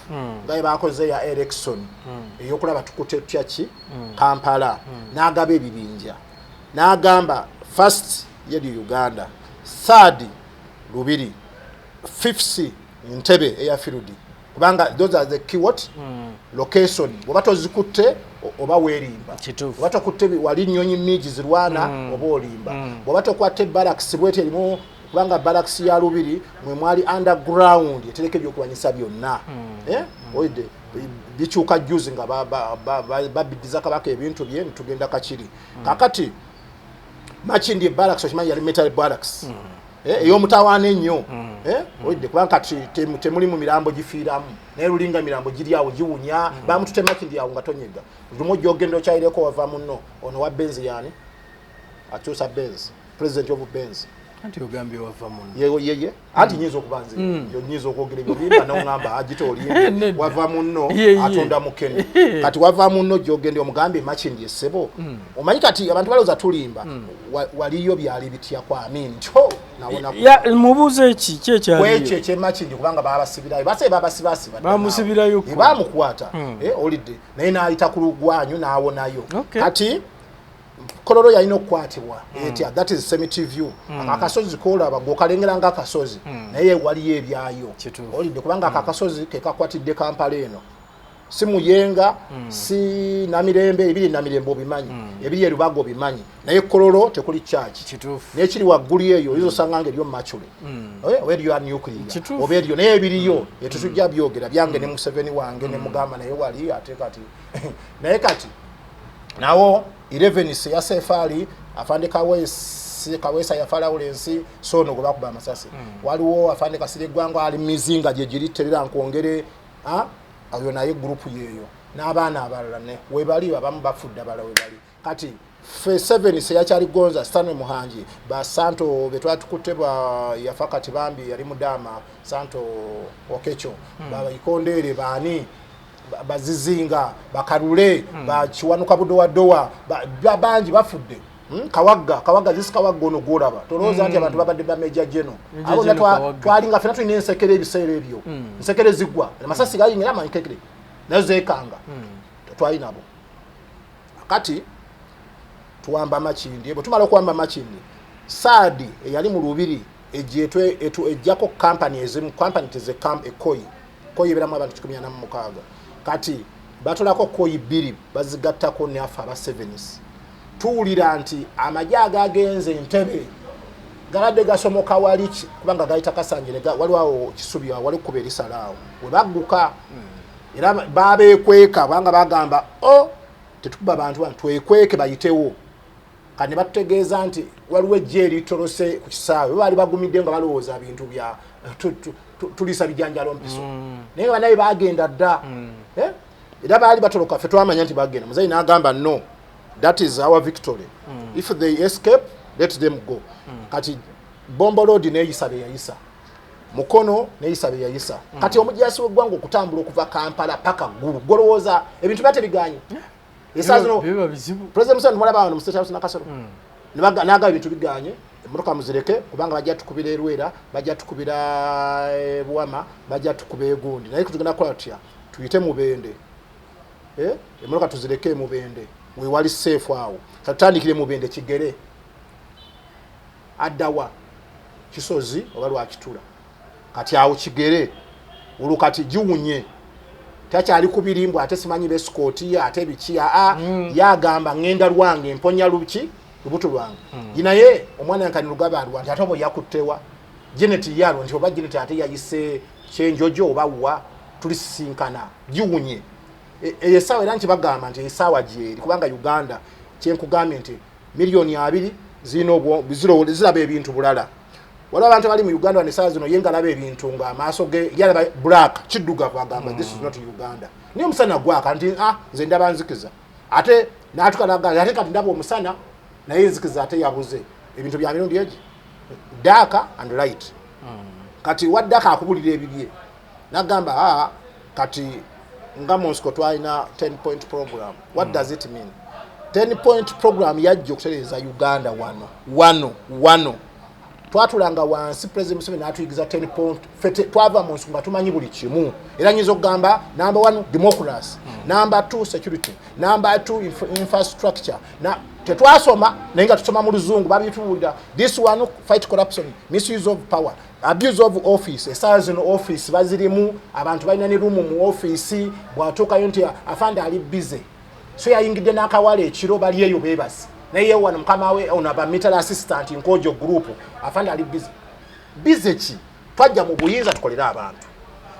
nga bakoze ya election eyokulaba tukute tyaki Kampala n'agaba ebibinja n'agamba first yedi Uganda third Lubiri fifth Ntebe airfield kubanga those are the keyword location obato zikutte oba werimba obato kutte wali nyonyi miji zirwana oba olimba obato kwatte barracks bwete elimu kubanga barracks ya Lubiri mwe mwali underground etereke byokulwanyisa byonna oide bichuka juzi nga babidiza kabaka ebintu bye tugenda kachiri kakati machindi barracks okimanyi yali metal barracks eyo mutawana ennyo oide kubanga temuli mu mirambo gifiiramu naye lulinga mirambo giri awo giwunya bamututema kindi awo nga tonyega lumo gyogenda okyayireko wava munno ono wa Benz yani akyusa Benz president of Benz anti ogambye wava munno yeye anti nyizo okubanze yo nyizo okwogera ebyo bimba n'ongamba agite olimbe wava munno atunda mukene kati wava munno gyogende omugambe machindi essebo omanyi kati abantu balooza tulimba waliyo byali bitya kwa amini nto nawona ya mubuze eki kyekyali kweche kye machindi kubanga babasibirayo base babasibasi bamusibirayo bamukwata holiday naye naayita ku lugwanyu n'awonayo kati kololo yalina okukwatibwa etya that is cemetery view akasozi kolaba gokalengera nga akasozi naye waliyo ebyayo olidde kubanga akasozi ke kakwatidde Kampala eno si Muyenga si Namirembe ebiri Namirembe obimanyi ebiri Rubago obimanyi naye kololo tekuli church n'ekiri waggulu eyo izo sanganga ebyo machule ebyo nuclear oba ebyo naye ebiriyo etutujja byogera byange ne Museveni wange ne mugamba naye wali ate kati naye kati nawo 11 ya sefali afande kawesa ya Lawrence sono go bakuba amasasi waliwo afande kasire gwango ali mizinga je giriterera nkongere ayo naye group yeyo n'abaana abalala ne webali abamu bafudda bala webali kati fe 7 se yakyali gonza Stanley Muhanji ba Santo betwatukutte ba yafakati bambi yali mudama Santo Okecho baba ikondere bani bazizinga bakarule bachiwanuka budowa dowa banji bafudde kawaga zisikawaga ono goraba toloza nti abantu babadde ba Major General abo twalinga fena tulina ensekere ebiseera ebyo ensekere zigwa amasasi galinga amanyikekere nazekanga twalina bo kati tuwamba Makindi bwe tumala okuwamba Makindi Saadi eyali mu lubiri ejjako company ezimu company ekoyi ebiramu abantu 16 kati batolako koyi 2 bazigattako ne afa aba 7s tuwulira nti amajja agagenze Entebbe galadde gasomoka wali kubanga gayita Kasanjire waliwo Kisubi wali kuba erisalaawo we bagguka era babeekweka banga bagamba tetukuba bantu twekweke bayitewo kane batutegeeza nti waliwo ejje eritolose ku kisaawe bali bagumidde nga balowooza bintu bya tulisa bijanjalo mpiso naye banaye bagenda dda era baali batoloka ffe twamanya nti bagenda muzayi n'agamba no that is our victory if they escape let them go kati Bombo Road neyisa be yayisa Mukono neyisa be yayisa kati omujasi w'eggwanga okutambula okuva Kampala paka Gulu golowooza ebintu byate biganye esazino biba bizibu President Museveni mwala baano mu State House nakasoro naga ebintu biganye emmotoka muzireke kubanga bajja tukubira Erwera bajja tukubira Buwama bajja tukubira Egundi naye kutugenda kola tutya tuyite Mubende emmotoka tuzireke Mubende we wali safe awo katandikire Mubende Kigere addawa Kisozi oba Lwakitula kati awo Kigere olukati giwunye takyali kubirimbwa ate simanyi besikoti ate biki yagamba ngenda lwange emponya luki lubuto lwange ginaye omwana yankani Lugaba alwa nti ate obo yakuttewa Janet yalo nti oba Janet ate yayise kyenjojo oba wa tulisinkana giwunye esawa era nti bagamba nti esawa gyeri kubanga Uganda kyenkugambye nti miliyoni 2 ziraba ebintu bulala wala abantu bali mu Uganda ne saa zino yenga labe ebintu nga amaaso ge yalaba black kiddugavu agamba this is not Uganda niyo musana gwaka nti nze ndaba nzikiza ate natukalaga ate kati ndaba omusana naye nzikiza ate yabuze ebintu bya mirundi eji dark and light kati waddaka akubulira ebibye nagamba kati nga Moscow twalina 10-point program what does it mean 10-point program yajja okutereeza Uganda wano twatulanga wansi President Museveni atuyigiza 10-point twava mu nsonga tumanyi buli kimu era nyizo kugamba number 1 democracy number 2 security number 2 infrastructure na tetwasoma naye nga tusoma mu luzungu babituwulira this one fight corruption misuse of power abuse of office esazino office bazirimu abantu balina ne room mu office bwatuukayo nti afande ali busy so yayingidde n'akawala ekiro bali eyo bebasi naye wano mukama we onaba metal assistant nkojo group afande ali busy ki twajja mu buyinza tukolera abantu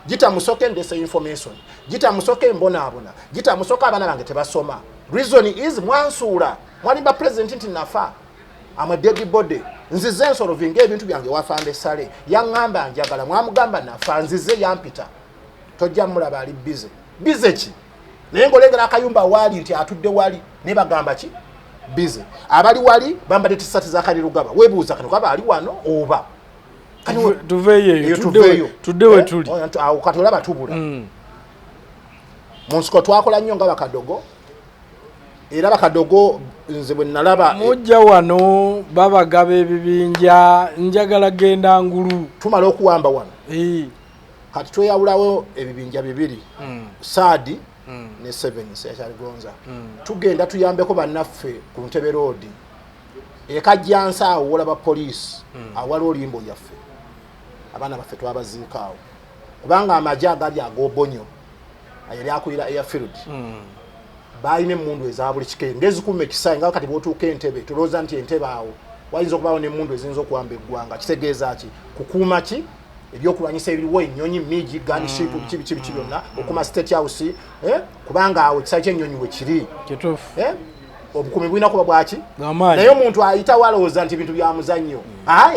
Gitta musoke ndese information Gitta musoke mbona Gitta musoke abana bange tebasoma reason is mwansuula mwalimba president nti nafa amwe dead body nzize nsoro vinge ebintu byange wafande sale yangamba njagala mwamugamba nafa nzize yampita tojja mulaba ali busy ki naye ngolengera akayumba wali nti atudde wali ne bagamba ki busy abali wali bambadde tisati za kali Lugaba webuuza kano kaba ali wano oba kani tuveyo tuddewe tuli awo katolaba tubula Monsiko twakola nnyo nga Kadogo era Kadogo nze bwe nalaba mujja wano babagaba ebibinja njagala genda ngulu tumala okuwamba wano kati tweyawulawo ebibinja bibiri Saadi ne 7 yakyali gonza tugenda tuyambeko bannaffe ku Ntebe Road ekajjansa awo olaba police awali olimbo yaffe abaana baffe twabaziikaawo kubanga amajja agali ag'Obonyo ayali akulira airfield balina emmundu eza buli kike ngezikuuma ekisayi nga kati bw'otuuka Entebbe tulowooza nti Entebbe awo wayinza okubaawo n'emmundu eziyinza okuwamba eggwanga kitegeeza ki kukuuma ki ebyokulwanyisa ebiriwo ennyonyi miji gunship kibi byonna okuma State House kubanga awo ekisayi ky'ennyonyi we kiri obukuumi bulina kuba bwaki naye omuntu ayita walowooza nti ebintu bya muzannyo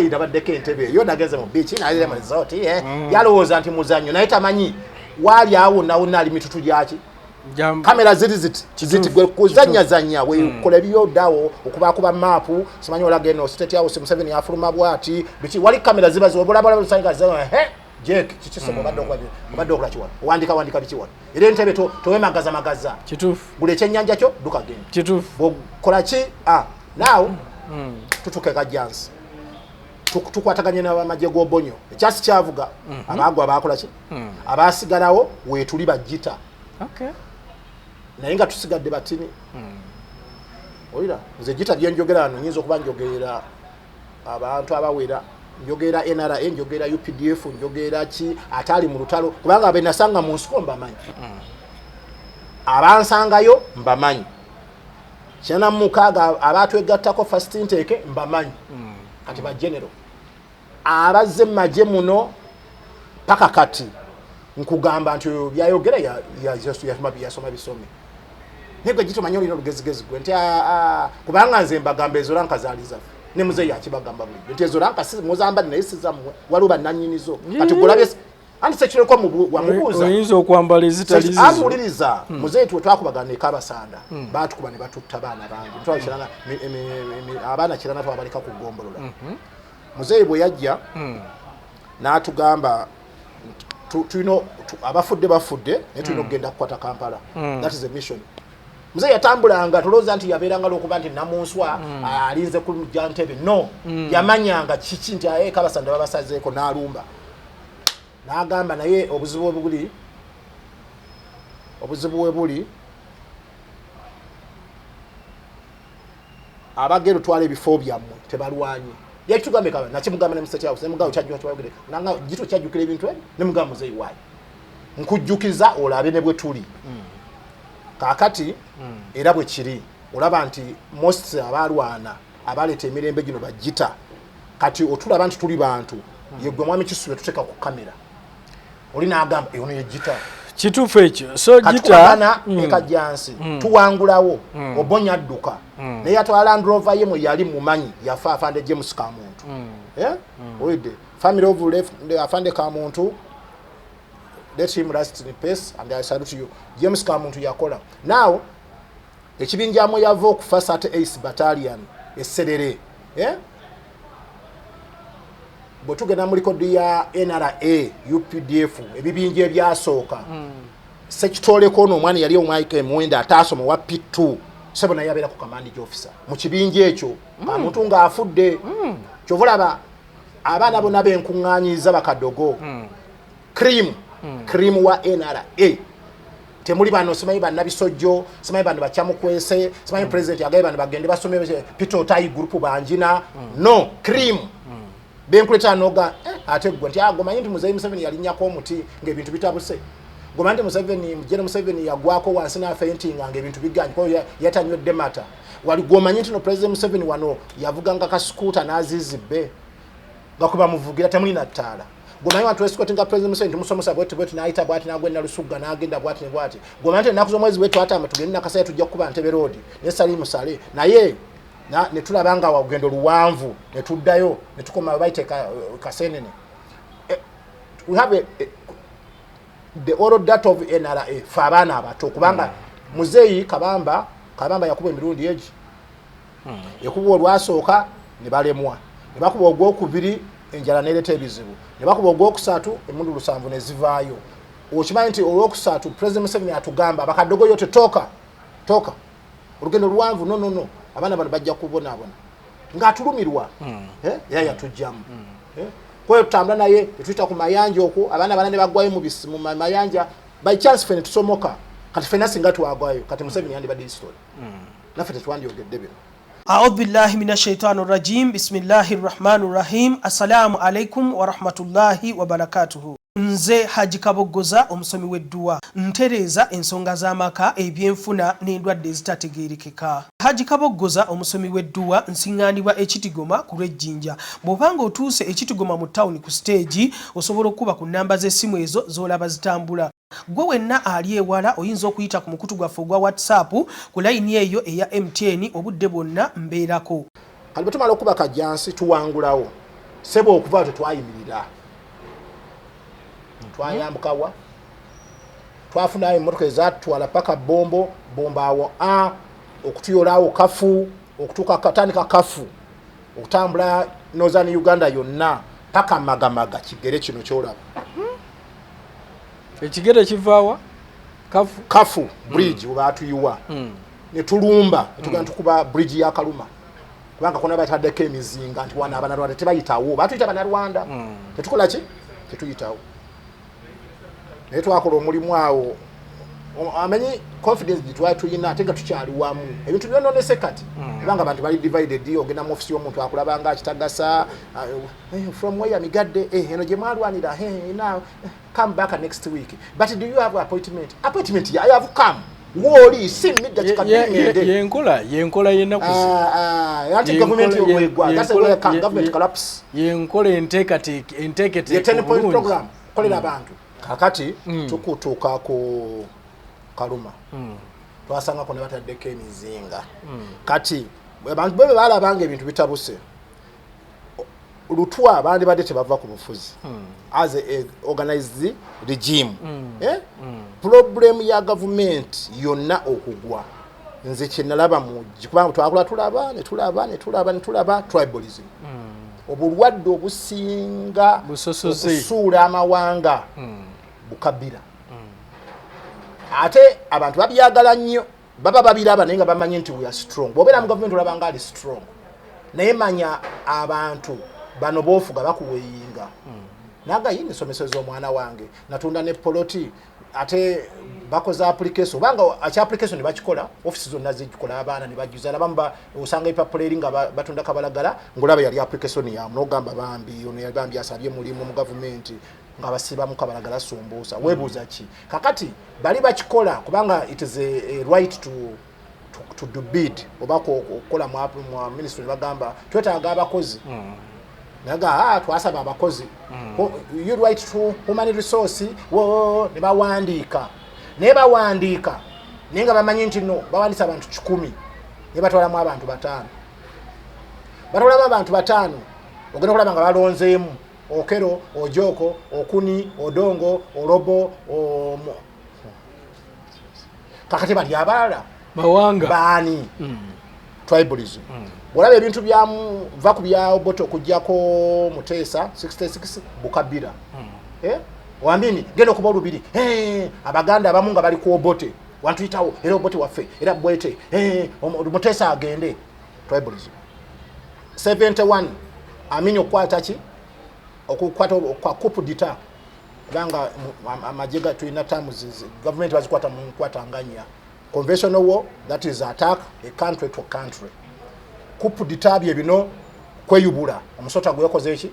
nabaddeko Entebbe eyo nagenze mu beach nalire mu resort yalowooza nti muzannyo naye tamanyi waali awo nawonna ali mitutu gyaki kamera ziti gwe kuzanya wekola ebyodawo okubakuba maapu simanyi olaga eno State House Museveni afuluma bwati biki wali kamera ziba zobulabula lusanga zayo Jake kikisomo badde okola kiwano wandika biki wano era Entebbe towemagaza kituufu gule ekyennyanja kyo duka genda kituufu bokola ki now tutuke kajjansi tukwataganye n'abamajje g'Obonyo ekyasi kyavuga abagwa bakola ki abasigalawo wetuli Gitta Okay. Naye nga tusigadde batini. Oyira nze Gitta byenjogera wano nyinza okuba njogerera abantu abawera, njogera NRA, njogera UPDF, njogera ki atali mu lutalo kubanga abenasanga mu nsiko mbamanyi. Abansangayo mbamanyi. Kyana mukaaga abatwegattako first intake mbamanyi. Kati ba general. Abazze maje muno paka kati nkugamba nti byayogera yasoma bisome. Nego Gitta manyoli no lugezigezi gwe nti kubanga nze mbagamba ezo ranka zaliza ne muzeyi akibagamba buli nti ezo ranka si muzamba naye sizamwe waluba nanyinizo kati gulabye anti sekireko wamubuuza oyinza okwambala ezitalizizo amuliriza muzeyi tuwe twakubagana ekabasanda batukuba ne batutta baana bangi twakirana abaana kirana twabaleka ku gombolola muzeyi bwe yajja n'atugamba tulino abafudde ne tulina okugenda kukwata Kampala. That is a mission. Muzeyi yatambulanga tulowooza nti yabeeranga lwokuba nti namunswa alinze ku Jantebe. No, yamanyanga kiki nti Kabasanda babasazeeko n'alumba. N'agamba naye obuzibu we buli abagero twala ebifo byammwe tebalwanye. Yakitugambe kaba nakimugamba ne Mr. House ne mugabo kyajjukira twagire. Nanga Gitta kyajjukira ebintu ne mugabo muzeyi waayi. Nkujjukiza olabe ne bwe tuli. Kakati era bwe kiri olaba nti most abalwana abaleta emirembe gino ba Gitta kati otulaba nti tuli bantu yegwe mwami Kisube tuteka ku kamera oli n'agamba eyo ne Gitta kituufu ekyo so Gitta ekajjansi tuwangulawo obonya adduka naye atwala Land Rover ye mwe yali mumanyi yafa afande James Kamuntu oide family of left afande Kamuntu. Let him rest in peace and I salute you. James Kamuntu yakola. Now, ekibinjamu yava okufa Sat Ace Battalion esserere. Bwe tugenda mu likodi ya NRA, UPDF, ebibinja ebyasooka. Sgt.Gitta n'omwana yali omwayika emwenda ataasoma wa P2. Sebo naye abeera ku command officer. Mu kibinja ekyo, Kamuntu ng'afudde. Kyovulaba abaana bonna b'enkuŋŋaanyiza ba Kadogo. Cream wa NRA. Temuli bano simanyi banna bisojjo, simanyi bano bakyamukwese, simanyi president yagaye bano bagende basome Peter Otayi group banjina. No, cream. Benkuleta noga ate gwe nti agomanyi nti muzeyi Museveni yalinnyako omuti ng'ebintu bitabuse. Gomanyi nti Museveni yagwako wansi na fainting ng'ebintu biganje ko yatanywedde mata. Wali gomanyi nti no president Museveni wano yavuganga ka scooter n'azizibbe. Gakuba muvugira temuli na ttaala. Gomanyi watu escort nga president Museveni musomosa bwetu naita bwati nagwenda Lusugga nagenda bwati ne bwati. Gomanyi naku zo mwezi wetu atama tugenda nakasaya tujja kuba Ntebe road ne Salimu Sale naye ne tulabanga wagendo luwanvu ne tuddayo ne tukoma baite kasenene. We have the oral data of NRA fabana abato kubanga muzeyi kabamba yakuba emirundi eji yakuba olwasooka ne balemwa ne bakuba ogwokubiri enjala nereta ebizibu ne bakuba ogwokusatu emundu lusanvu ne zivaayo. Okimanyi nti olwokusatu president Museveni atugamba abakadogo yote toka olugendo luwanvu no abaana bano bajja kubonaabona ng'atulumirwa yaya tujjamu kwa hiyo tutambula naye tuita ku mayanja okwo abaana banane bagwayo mu mayanja by chance fene tusomoka kati fena singa twagwayo kati Museveni yandi badde story naffe tetwandiyogedde bino. A'udhu billahi minash shaitanir rajim. Bismillahir rahmanir rahim. Assalamu alaikum wa rahmatullahi wa barakatuhu. Nze Haji Kabogoza omusomi w'edduwa ntereza ensonga z'amaka ebyenfuna n'endwadde ezitategeerekeka. Haji Kabogoza omusomi w'edduwa nsiŋŋaanibwa Ekitigoma ku lw'Ejjinja. Bw'obanga otuuse Ekitigoma mu ttawuni ku stage osobola okuba ku nnamba z'essimu ezo z'olaba zitambula. Gwe wenna ali ewala oyinza okuyita ku mukutu gwaffe ogwa WhatsApp ku layini eyo eya MTN obudde bwonna mbeerako. Kati bwe tumala okuba kajjansi tuwangulawo sebo okuva tetwayimirira. Twayambukawa twafunayo emmotoka ezatutwala paka bombo awo okutuyolawo kafu okutuuka katandika kafu okutambula Northern Uganda yonna paka magamaga kigere kino kyolaba. Ekigere kivaawa kafu bridge webatuyuwa ne tulumba tugenda tukuba bridge ya Kaluma kubanga kona bataddeko emizinga nti wana abanalwanda tebayitawo batuyita banalwanda tetukola ki tetuyitawo. Naye twakola omulimu awo amenyi confidence gitwali tuyina ate nga tukyali wamu ebintu byononese kati ebanga abantu bali divided ogenda mu office y'omuntu akulabanga akitagasa from where migadde eno gye mwalwanira now come back next week but do you have appointment I have come woli simidda kikadde yenkola yenakuzi anti government yogwegwa that's where government collapse yenkola entekete ye 10 point program kolera abantu kakati tukutuuka ku Kaluma twasanga kone bataddeko emizinga kati abantu bwe balabanga ebintu bitabuse Lutwa abandi badde tebava ku bufuzi as a organized regime problem ya government yonna okugwa nze kyenalaba mu kubanga twakula tulaba tribalism obulwadde obusinga busuula amawanga bukabira ate abantu babyagala nnyo baba babiraba naye nga bamanyi nti we are strong bw'obeera mu government olabanga ali strong naye manya abantu bano bofuga bakuweyinga naga yini someseza omwana wange natunda ne poloti ate bakoza application banga acha application bakikola offices zonna zikola abaana ne bajuza nabamba usanga ipapulering batunda kabalagala ngolaba yali application ya mnogamba bambi ono yabambi asabye mulimu mu government nga basiba mu kabalagala sombosa webuza ki kakati bali bakikola kubanga it is a right to do bid obako okola mu ministry bagamba twetaaga abakozi naga twasaba abakozi you right to human resource wo ne bawandiika nenga bamanyi nti no bawandisa abantu 10 ne batwalamu abantu 5 ogenda kulaba nga balonzeemu Okero, Ojoko, Okuni, Odongo, Orobo, kakati bali abala mawanga bani tribalism walabe ebintu byamu vaku bya oboto kujjako Mutesa 66 Bukabira wambini gendo kuba olubiri abaganda abamu nga bali ku obote wantu itawo era obote waffe era bwete Mutesa agende tribalism 71 aminyo kwata ki okukwata kwa coupe d'etat banga amajega tuina terms government bazikwata mu kwatanganya conventional war that is attack a country to country coupe d'etat bye bino kweyubula omusota gwekoze eki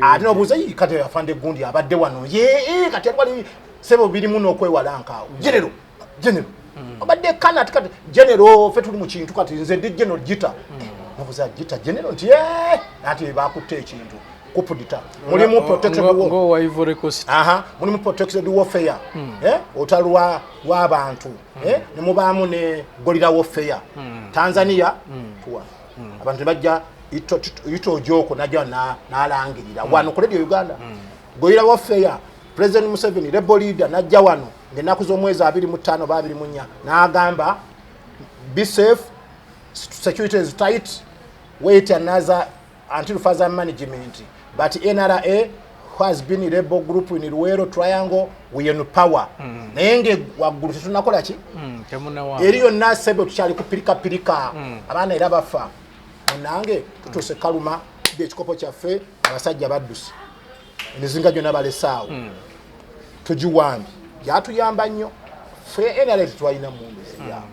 atino buze kate afande gundi abadde wano kate twali sebo biri muno okwewalanka general abadde kana kate general fetuli mu kintu kati nze ndi general Gitta nabuza Gitta general nti ati bakutte ekintu coupe d'etat mulimu protected war ngo wa Ivory Coast mulimu protected warfare otalwa w'abantu ne mubamu ne gorilla warfare Tanzania tuwa abantu bajja ito joko najja nalangirira wano kuledio Uganda gorilla warfare President Museveni rebel leader najja wano ngenaku z'omwezi 25 24 n'agamba be safe, security is tight, wait another until further management. But NRA has been a rebel group in Luwero Triangle, we are in power. Nenge wagulu tunakola ki? Eriyo nasebe tukyali kupirika abana era bafa. Nange tutuse Kaluma ekikopo kyaffe abasajja baddusi. Emizinga gyonna balesaawo. Tujiwambi yatuyamba nnyo. Fe NRA twalina mundu.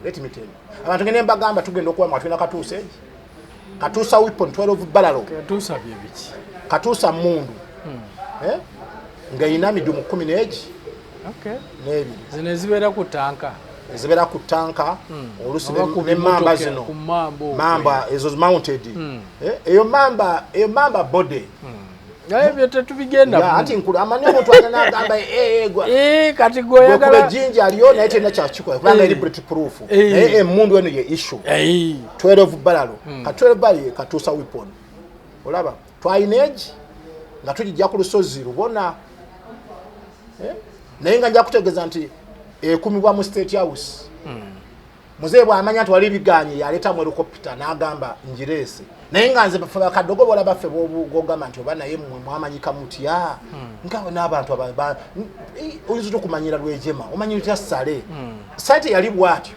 Let me tell you. Abantu ngene mbagamba tugenda okuwa mwatuna katuuse. Katuusa weapon 12 balalo. Katuusa byebiki. Katuusa mundu. Nga ina midumu 10 Okay. Nebi. Zine zibeera ku tanka. Zibeera ku tanka. Olusi ne mamba zino. Mamba ezo mounted. Eyo mamba body. Ebyo tetubigenda. Ya ati nkulu amani omuntu anagamba gwa. Kati goyagala. Kwa jinja aliyo na itenda kyachiko. Kubanga ili bulletproof. Mundu eno ye issue. 12 balalo. Ka 12 bali katuusa weapon. Olaba. Twainage nga tujja ku lusozi rubona. Naye nga nja kutegeza nti 10 bwa mu State House. Muzee bwa amanya twali biganye yaleta mu helicopter n'agamba njirese. Naye nga nze bafa Kadogo bola baffe bogamba nti obana ye mmwe mwamanyika muti ngawe n'abantu aba oyinza okumanyira lwejema omanyi lutya sale site yali bwatyo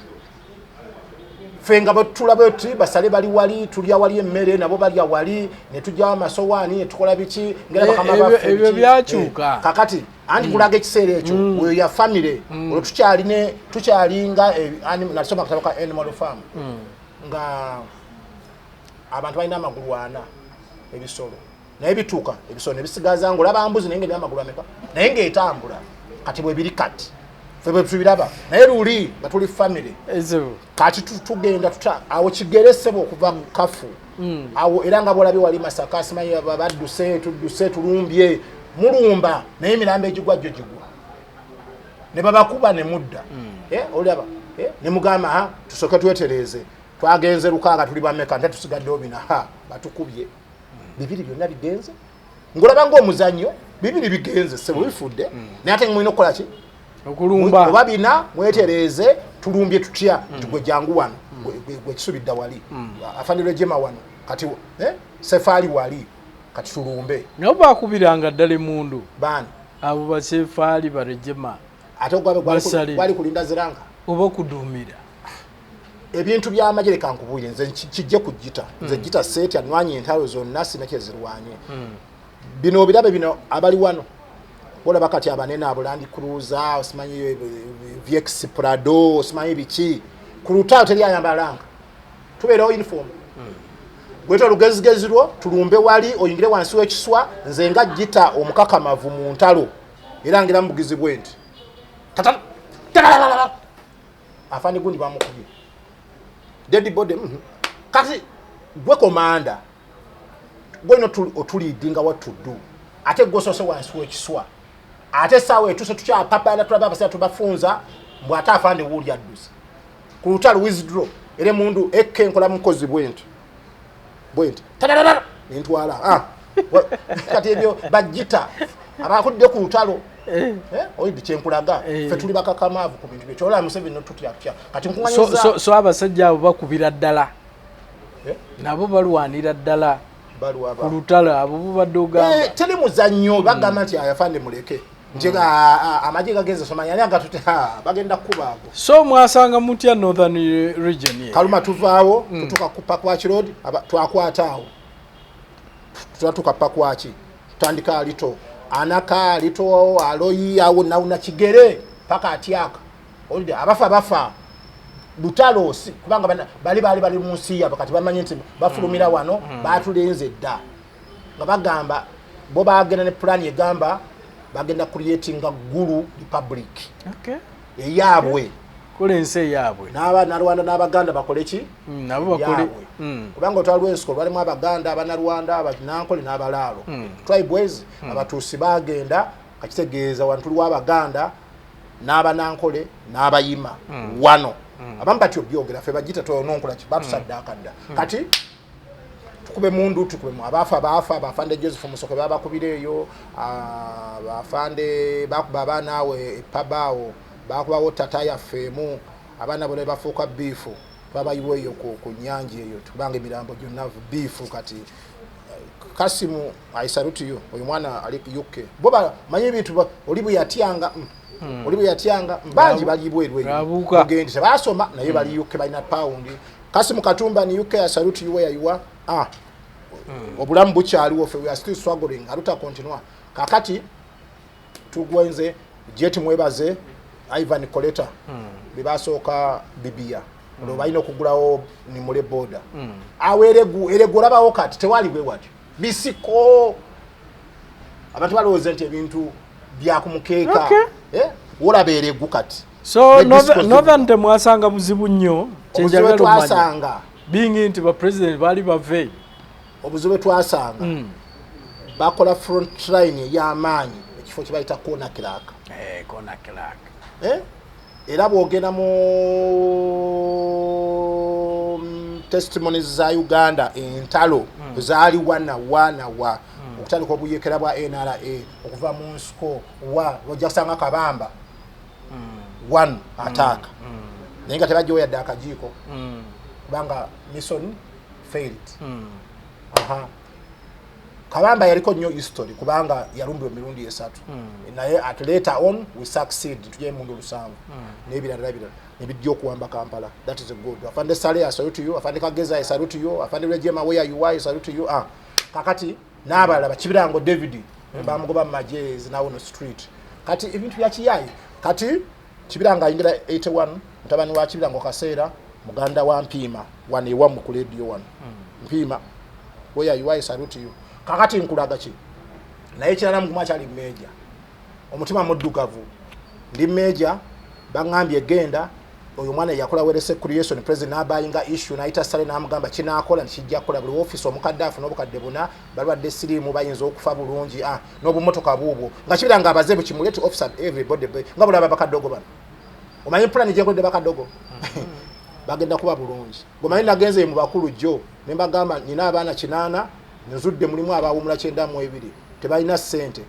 fenga batulaba oti basale bali wali tulya wali emmere nabo bali wali ne tujja amasowaani ne tukola biki ngera bakama baffe ebyo byakyuka kakati anti kulaga ekiseera ekyo oyo ya family olwo tukyalinga nasoma katabo ka Animal Farm nga abantu balina amagulu 4 ebisolo naye bituuka ebisolo nebisigaza ngo olaba mbuzi naye ng'ebyamagulu ameka naye ng'etambula kati bwe biri kati ffe bwe tubiraba naye luli nga tuli family kati tugenda awo kigeresebwa okuva mu kafu awo era nga bwolabye wali Masaka simanyi tudduse tulumbye mulumba naye emirambo egigwa gyo gigwa ne babakuba ne mudda olaba ne mugamba tusoke twetereze twagenze lukaaga tuli bameka nte tusigaddewo bina batukubye bibiri byonna bigenze ngolaba ng'omuzannyo bibiri bigenze sebo bifudde naye ate mulina okukola ki okulumba oba bina mwetereze tulumbye tutya tugwe jangu wano gwe kisubidda wali afanire jema wano kati sefaali wali kati tulumbe nabo bakubiranga ddala emundu bani abo basefaali barejema ate gwali kulinda ziranga oba kuduumira ebintu by'amagye kankubuulire nze kijje ku Gitta nze Gitta seti anwanye entalo zonna sina kyezirwanye bino obirabe bino abali wano olaba kati abanene abulandi cruiser osimanyi VX Prado osimanyi biki ku Lutalo teri ayambalanga tubeerawo uniform gweta olugezigezirwo tulumbe wali oyingire wansi w'ekiswa nze nga Gitta omukakamavu mu ntalo era ngira mubugizi bwenti afani gundi bamukubye dead body kati gwe komanda gwe no otulidinga what to do ate gosose wansi w'ekiswa ate sawe tuse tucha papa na tulaba basa tubafunza mbwata afande wuli adusi ku Lutalo withdraw ere mundu ekke nkola mukozi bwenti tadadada nintwala kati ebyo bagita abakudde ku Lutalo oyidi kyenkulaga fe tuli bakakamavu ku bintu byo ola Museveni no tutya kati nkunganyiza so abasajja abo bakubira ddala nabo balwanira ddala ku Lutalo abo bubadde teri muzannyo bagamba nti ayafande muleke njega amagye gagenze somanya ali agatutte bagenda kubago so mwasanga mutya northern region kaluma tuvaawo tutuka ku Pakwachi road twakwataawo tutatuka Pakwachi tutandika alito anaka alito aloyi awo nauna kigere paka atyaka olide abafa Lutalo kubanga bali munsi ya bakati bamanye nti bafulumira wano batulenze dda nga bagamba bo bagenda ne plan egamba bagenda creating a guru republic eyabwe kulense yabwe n'Abanarwanda n'Abaganda bakoleki nabo bakole kubanga otwalwe esiko balimu Abaganda Abanarwanda Abanankole n'Abalaalo tribes abatuusi bagenda kakitegeeza wantuli w'Abaganda n'Abanankole n'Abayima wano abamu batyo byogera ffe Bagita tononkola ki batusaddakadda kati tukube mundu tukube abafa abafande Joseph Musoke babakubireyo abafande bakuba banawe pabao bakubawo tataya femu abana bole bafuka bifu babayiweyo ku nyanja eyo tubanga emirambo gyonna bifu kati Kasimu I salute you oyo mwana ali UK boba manye bintu olibu yatyanga olibu yatyanga banji balibwerwe ogendise basoma naye bali UK balina pound Kasimu Katumba ni UK I salute you where you are obulamu bukyaliwo fe we are still struggling aluta continue kakati tugwenze jeti mwebaze Ivan Coleta bibasooka bibia olwo balina okugulawo ni mule border aweregu olabawo kati tewali bwe wati bisiko abantu balowooza nti ebintu byakumukeeka wolabeeregu kati so northern temwasanga buzibu nnyo kyenjagala twasanga bingi nti bapresident bali bave obuzibu twasanga bakola front line ey'amaanyi ekifo kye bayita kona kiraka era bwogenda mu testimonies za Uganda entalo zaali wana okutandika obuyekera bwa NRA okuva mu nsiko ojja kusanga Kabamba one attack naye nga tebajja oyadde akajiiko kubanga mission failed Kabamba yaliko nnyo history kubanga yalumbye emirundi esatu naye at later on we succeed tujye mundu lusanvu nebirala nebijja okuwamba Kampala that is a good afande Sale I salute you afande Kageza I salute you afande Rejema where you are I salute you kakati n'abalala bakibirango David bamugoba majezi nawo no street kati ebintu bya kiyayi kati Kibiranga ingira 81 mutabani wa Kibiranga kaseera muganda wa Mpima wane wa mu radio 1 Mpima where you are salute you kakati nkulaga ki naye kirana mu kumachali meja omutima muddugavu ndi meja bangambye genda oyo mwana yakola werese creation president abayinga issue naita sale namugamba kinakola nikijja kola buli office omukaddafu n'obukadde buna balwadde sirimu bayinza okufa bulungi n'obumotoka buubwo nga Kibiranga abaze bukimulete officer everybody nga bulaba bakadogo bano omanyi plan je kodde bakadogo bagenda kuba bulungi gomanyi nagenze mu bakulu jjo nembagamba nina abaana 8 nzudde mulimu abawumula 9 tebalina sente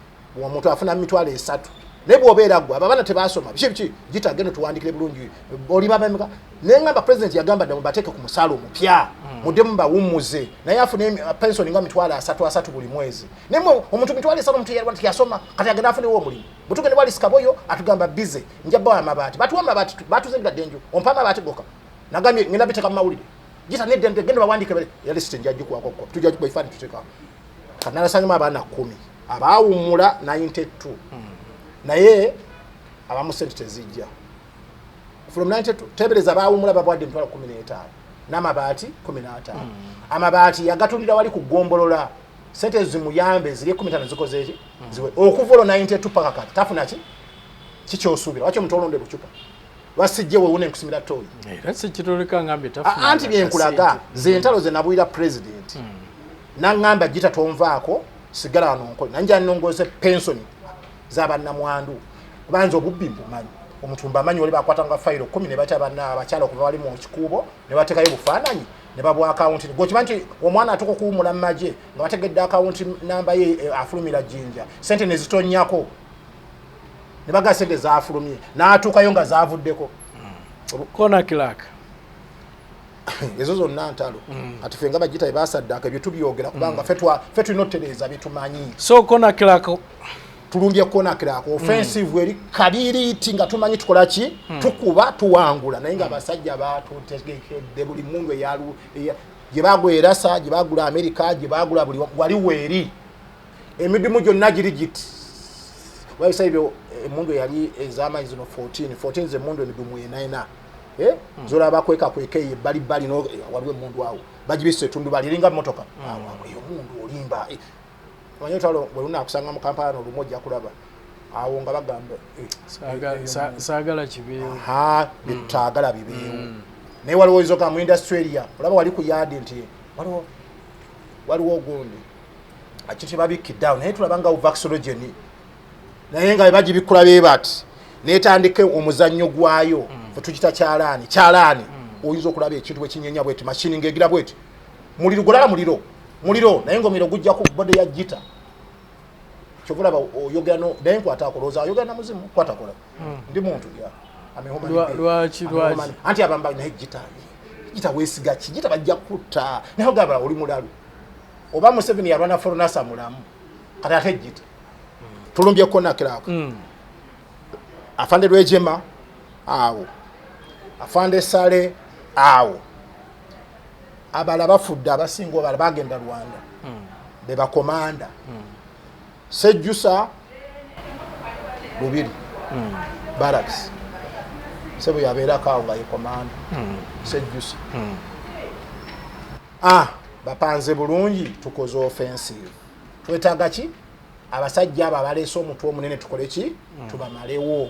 omuntu afuna mitwalo 3 nebo obeera gwa abana tebasoma biki Gitta gendo tuwandikire bulungi oli babemeka nengamba president yagamba da mubateke ku musalo mupya mudemu bawumuze naye afune pension nga mitwalo 3 buli mwezi nemo omuntu mitwalo 3 omuntu yalwa yasoma kati agenda afune wo mulimu butuke ne wali sikaboyo atugamba busy njaba amabati batuwa amabati batuzembira denjo ompama bati goka nagamye ngina biteka mawulide Gitta nedde gendo bawandike bale yali sitenja jikwa kokko tujja jikwa ifani tuteka kanala sanyuma abana 10 abawumula 92 naye abamu sente tezijja from 92 tebeleza bawumula babwadde mitwalo 15 n'amabaati 15 amabaati yagatundira wali kugombolola sente zimuyambe ziri 15 zikoze eki ziwe okuvolo 92 paka kati tafuna ki kikyosubira wacho mutolonde buchupa wasijje we une nkusimira toyi era Sekitoleko ngambe tafuna anti byenkulaga zentalo ze nabulira president nangamba Gitta tonvaako sigala wanonkole nanja nnongoze pension zaba namwandu banzo obubimbu manyi omutumba manyi oli bakwatanga file 10 ne bacha bana abachala okuva wali mu kikubo ne batekayo bufananyi ne babwa account gochimanti omwana atoko kuwumula maje nga bategedde account namba ye afulumira jinja sente ne zitonyako ne baga sente za afulumye n'atuukayo nga zavuddeko kona kilaka ezo zonna ntalo ati fenga Gitta ebasaddaka bye tubyogera kubanga fetu notereza bitumanyi so kona kilaka tulumbye kona kirako offensive eri kabiri tinga tumanyi tukola ki tukuba tuwangula naye nga abasajja batutegekedde buli mundu eyalu gye bagwera sa gye bagula America gye bagula buli wali weri emidimu gyonna giri giti waisaibe emundu yali ezama izino 14 ze mundu emidimu yenaina zola bakweka kwekeye bali no waliwe mundu awo bagibise tundu baliringa motoka iyo mundu olimba Wanyotalo waluna kusanga mu kampani olumoja kulaba awo nga bagamba sagala kibeewo bitagala bibeewo naye waliwo izoka mu industry ya olaba wali ku yard nti waliwo ogundi akiti babiki down naye tulabanga uvaxologeni naye nga bagibikula bebati netandike omuzannyo gwayo tukita kyalani oyinza okulaba ekintu ekinyenya bweti machine ngegira bweti muliro golala muliro naye ngo miro gujja ku bode ya Gitta kyovula ba oyogano naye kwata akoloza oyogana muzimu kwata kola ndi muntu ya amehoma lwachi anti abamba naye Gitta wesiga ki Gitta bajja kutta naye ogaba oli mulalu oba MUSEVENI yalwana foronasa mulamu kati ate Gitta tulumbye kona kirako afande Rwejema awo afande Sale awo abala bafudde abasingo abala bagenda Rwanda beba komanda Sejjusa Lubiri Barracks sebo yabera kawo nga komanda Sejjusa bapanze bulungi tukoze offensive twetaaga ki abasajja aba baleese omutwe omunene tukole ki tubamalewo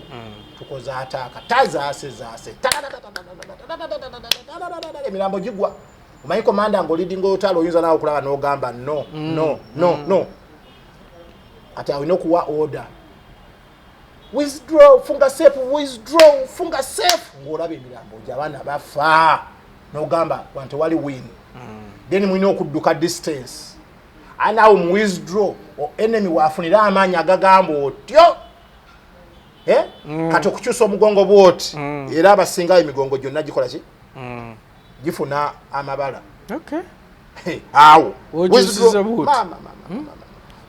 tukoze ataaka tazaase emirambo gigwa umanyi komanda ngo leading Lutalo oyinza nawo okulaba n'ogamba no ati awina okuwa order withdraw funga safe ng'olaba emirambo gy'abaana bafa n'ogamba wante wali win then mwina okudduka distance anawo mu withdraw enemy waafunira amaanyi agagamba otyo kati okukyusa omugongo bwoti era abasingayo emigongo gyonna gikola ki gifuna amabala awo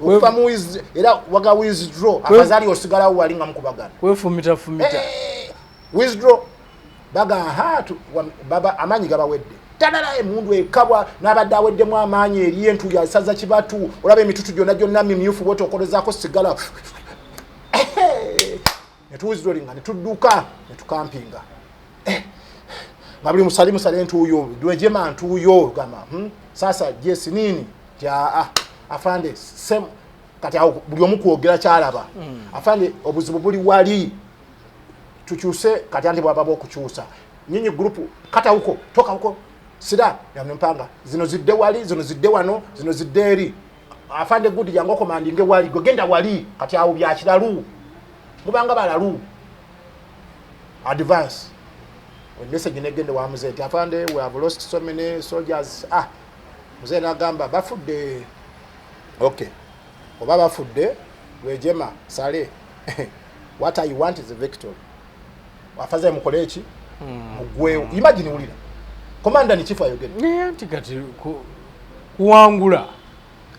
okuva mu era waga withdraw afazali osigalawo wali nga mukubagana kwefumita withdraw baga baba amaanyi gabawedde tadala emundu ekabwa n'abadde aweddemu amaanyi eri entu yasaza kibatu olaba emitutu gyonna mimyufu bwoti okolezaako sigala netuwizitolinga netudduka netukampinga nga buli musale ntuuyo dwejema ntuuyo gamba sasa jesi nini ja afande sem kati awo buli omu kwogera kyalaba afande obuzibu buli wali tukyuse kati andi bwababa okukyusa nyinyi group kata huko toka huko sida yamempanga zino zidde wali zino zidde wano zino zidde eri afande gudi yango commandinge wali gogenda wali kati awo byakiralu mubanga balalu advance when message negende wa muzeti afande we have lost so many soldiers muzee nagamba bafudde okay oba bafudde wejema sale what I want is a victory wafaze mukole eki mugwe imagine ulira commander ni chief ayogere anti kati kuwangula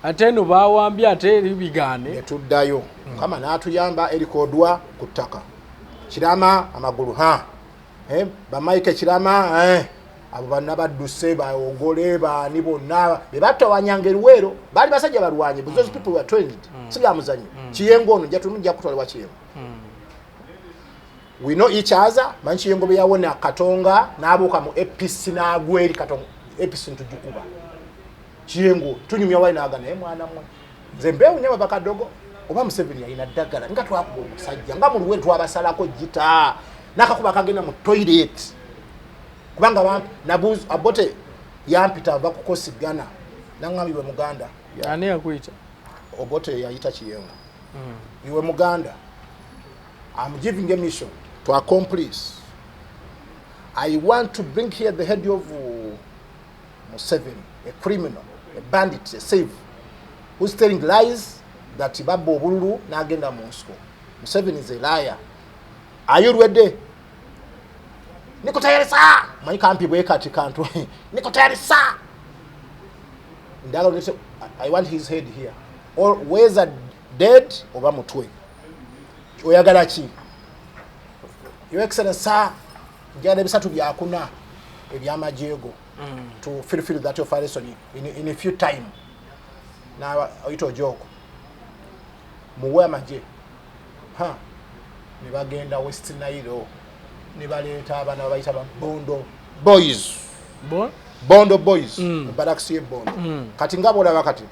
ate no bawambye ate libigane netuddayo kama natuyamba erikodwa kutaka kirama amagulu bamaike kirama abo banna badduse baogole bani bonna bebatawanyanga eruwero bali basajja balwanye because those people were trained siga muzanyi kiyengo ono jatumujja kutwalwa kiyengo we know each other manchi yengo beyawona katonga nabuka mu APC nagweri katonga APC ntujikuba kiyengo tunyumya waina agana mwana mwe nze unyama bakadogo oba Museveni ayina ddagala nga twakuba omusajja nga mu luwe twabasalako Gitta nakakuba kagenda mu toilet kubanga abantu nabuzi abote yampita bakukosigana nangambi bwe muganda ani yakuita obote yayita kiyengo iwe muganda I'm giving a mission to accomplish. I want to bring here the head of Museveni, a criminal, a bandit, a slave, who's telling lies that Babo Bululu Nagenda Moscow. Museveni is a liar. Are you ready? Niko tayari saa. Mani kampi bweka tikantu. Niko tayari saa. Ndalo I want his head here. Or whether dead or bamutwe. Oyagala ki? Your Excellency, sir, njyana bisatu byakuna ebyamajego to fulfill that operation in a few time. Na oito joko. Muwe amaje. Ne bagenda West Nile. Ne baleta abana bayita Bondo Boys. Bondo Boys. Baraksi Bondo. Kati ngabo olaba kati.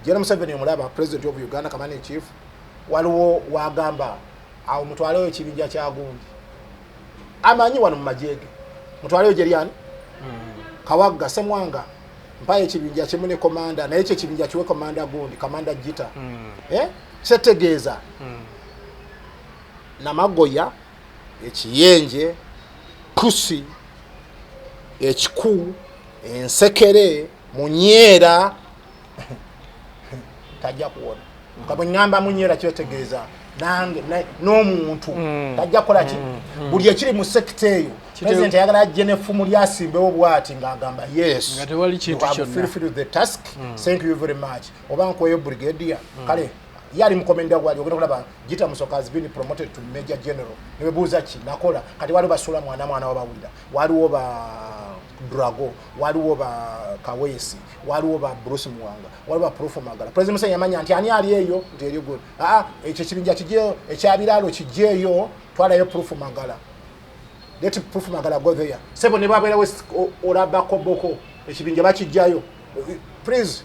General Museveni omulaba president of Uganda commanding chief waliwo wagamba awo mutwaleyo ekibinja kya gundi amanyi wano mu majege mutwaleyo Jeriani Kawagga Semwanga mpaye ekibinja kimu ne komanda naye ekyo ekibinja kiwe komanda gundi komanda Gitta kyetegeeza namagoya ekiyenje kusi ekiku ensekere munyera tajja kuona kabonyamba munyera kyetegeeza nange n'omuntu tajja kola ki buli ekiri mu sekta eyo president yagala Jenefu muli asimbewo bwati ngagamba yes ngate wali kintu kyonna fulfill the task thank you very much obanko yo brigadier kale yali mukomenda gwali ogenda kulaba Gitta Musoka has been promoted to major general niwe buuza ki nakola kati wali basula mwana wabawulira waliwo ba Drago waliwo ba Kawesi waliwo ba Bruce Muwanga waliwo ba Prof Magala president Museveni yamanya nti ani ali eyo nti good ekyo kibinja kijeyo ekyabiralo kijeyo twalayo Prof Magala let Prof Magala go there sebo ne babera west olaba koboko ekibinja bakijjayo please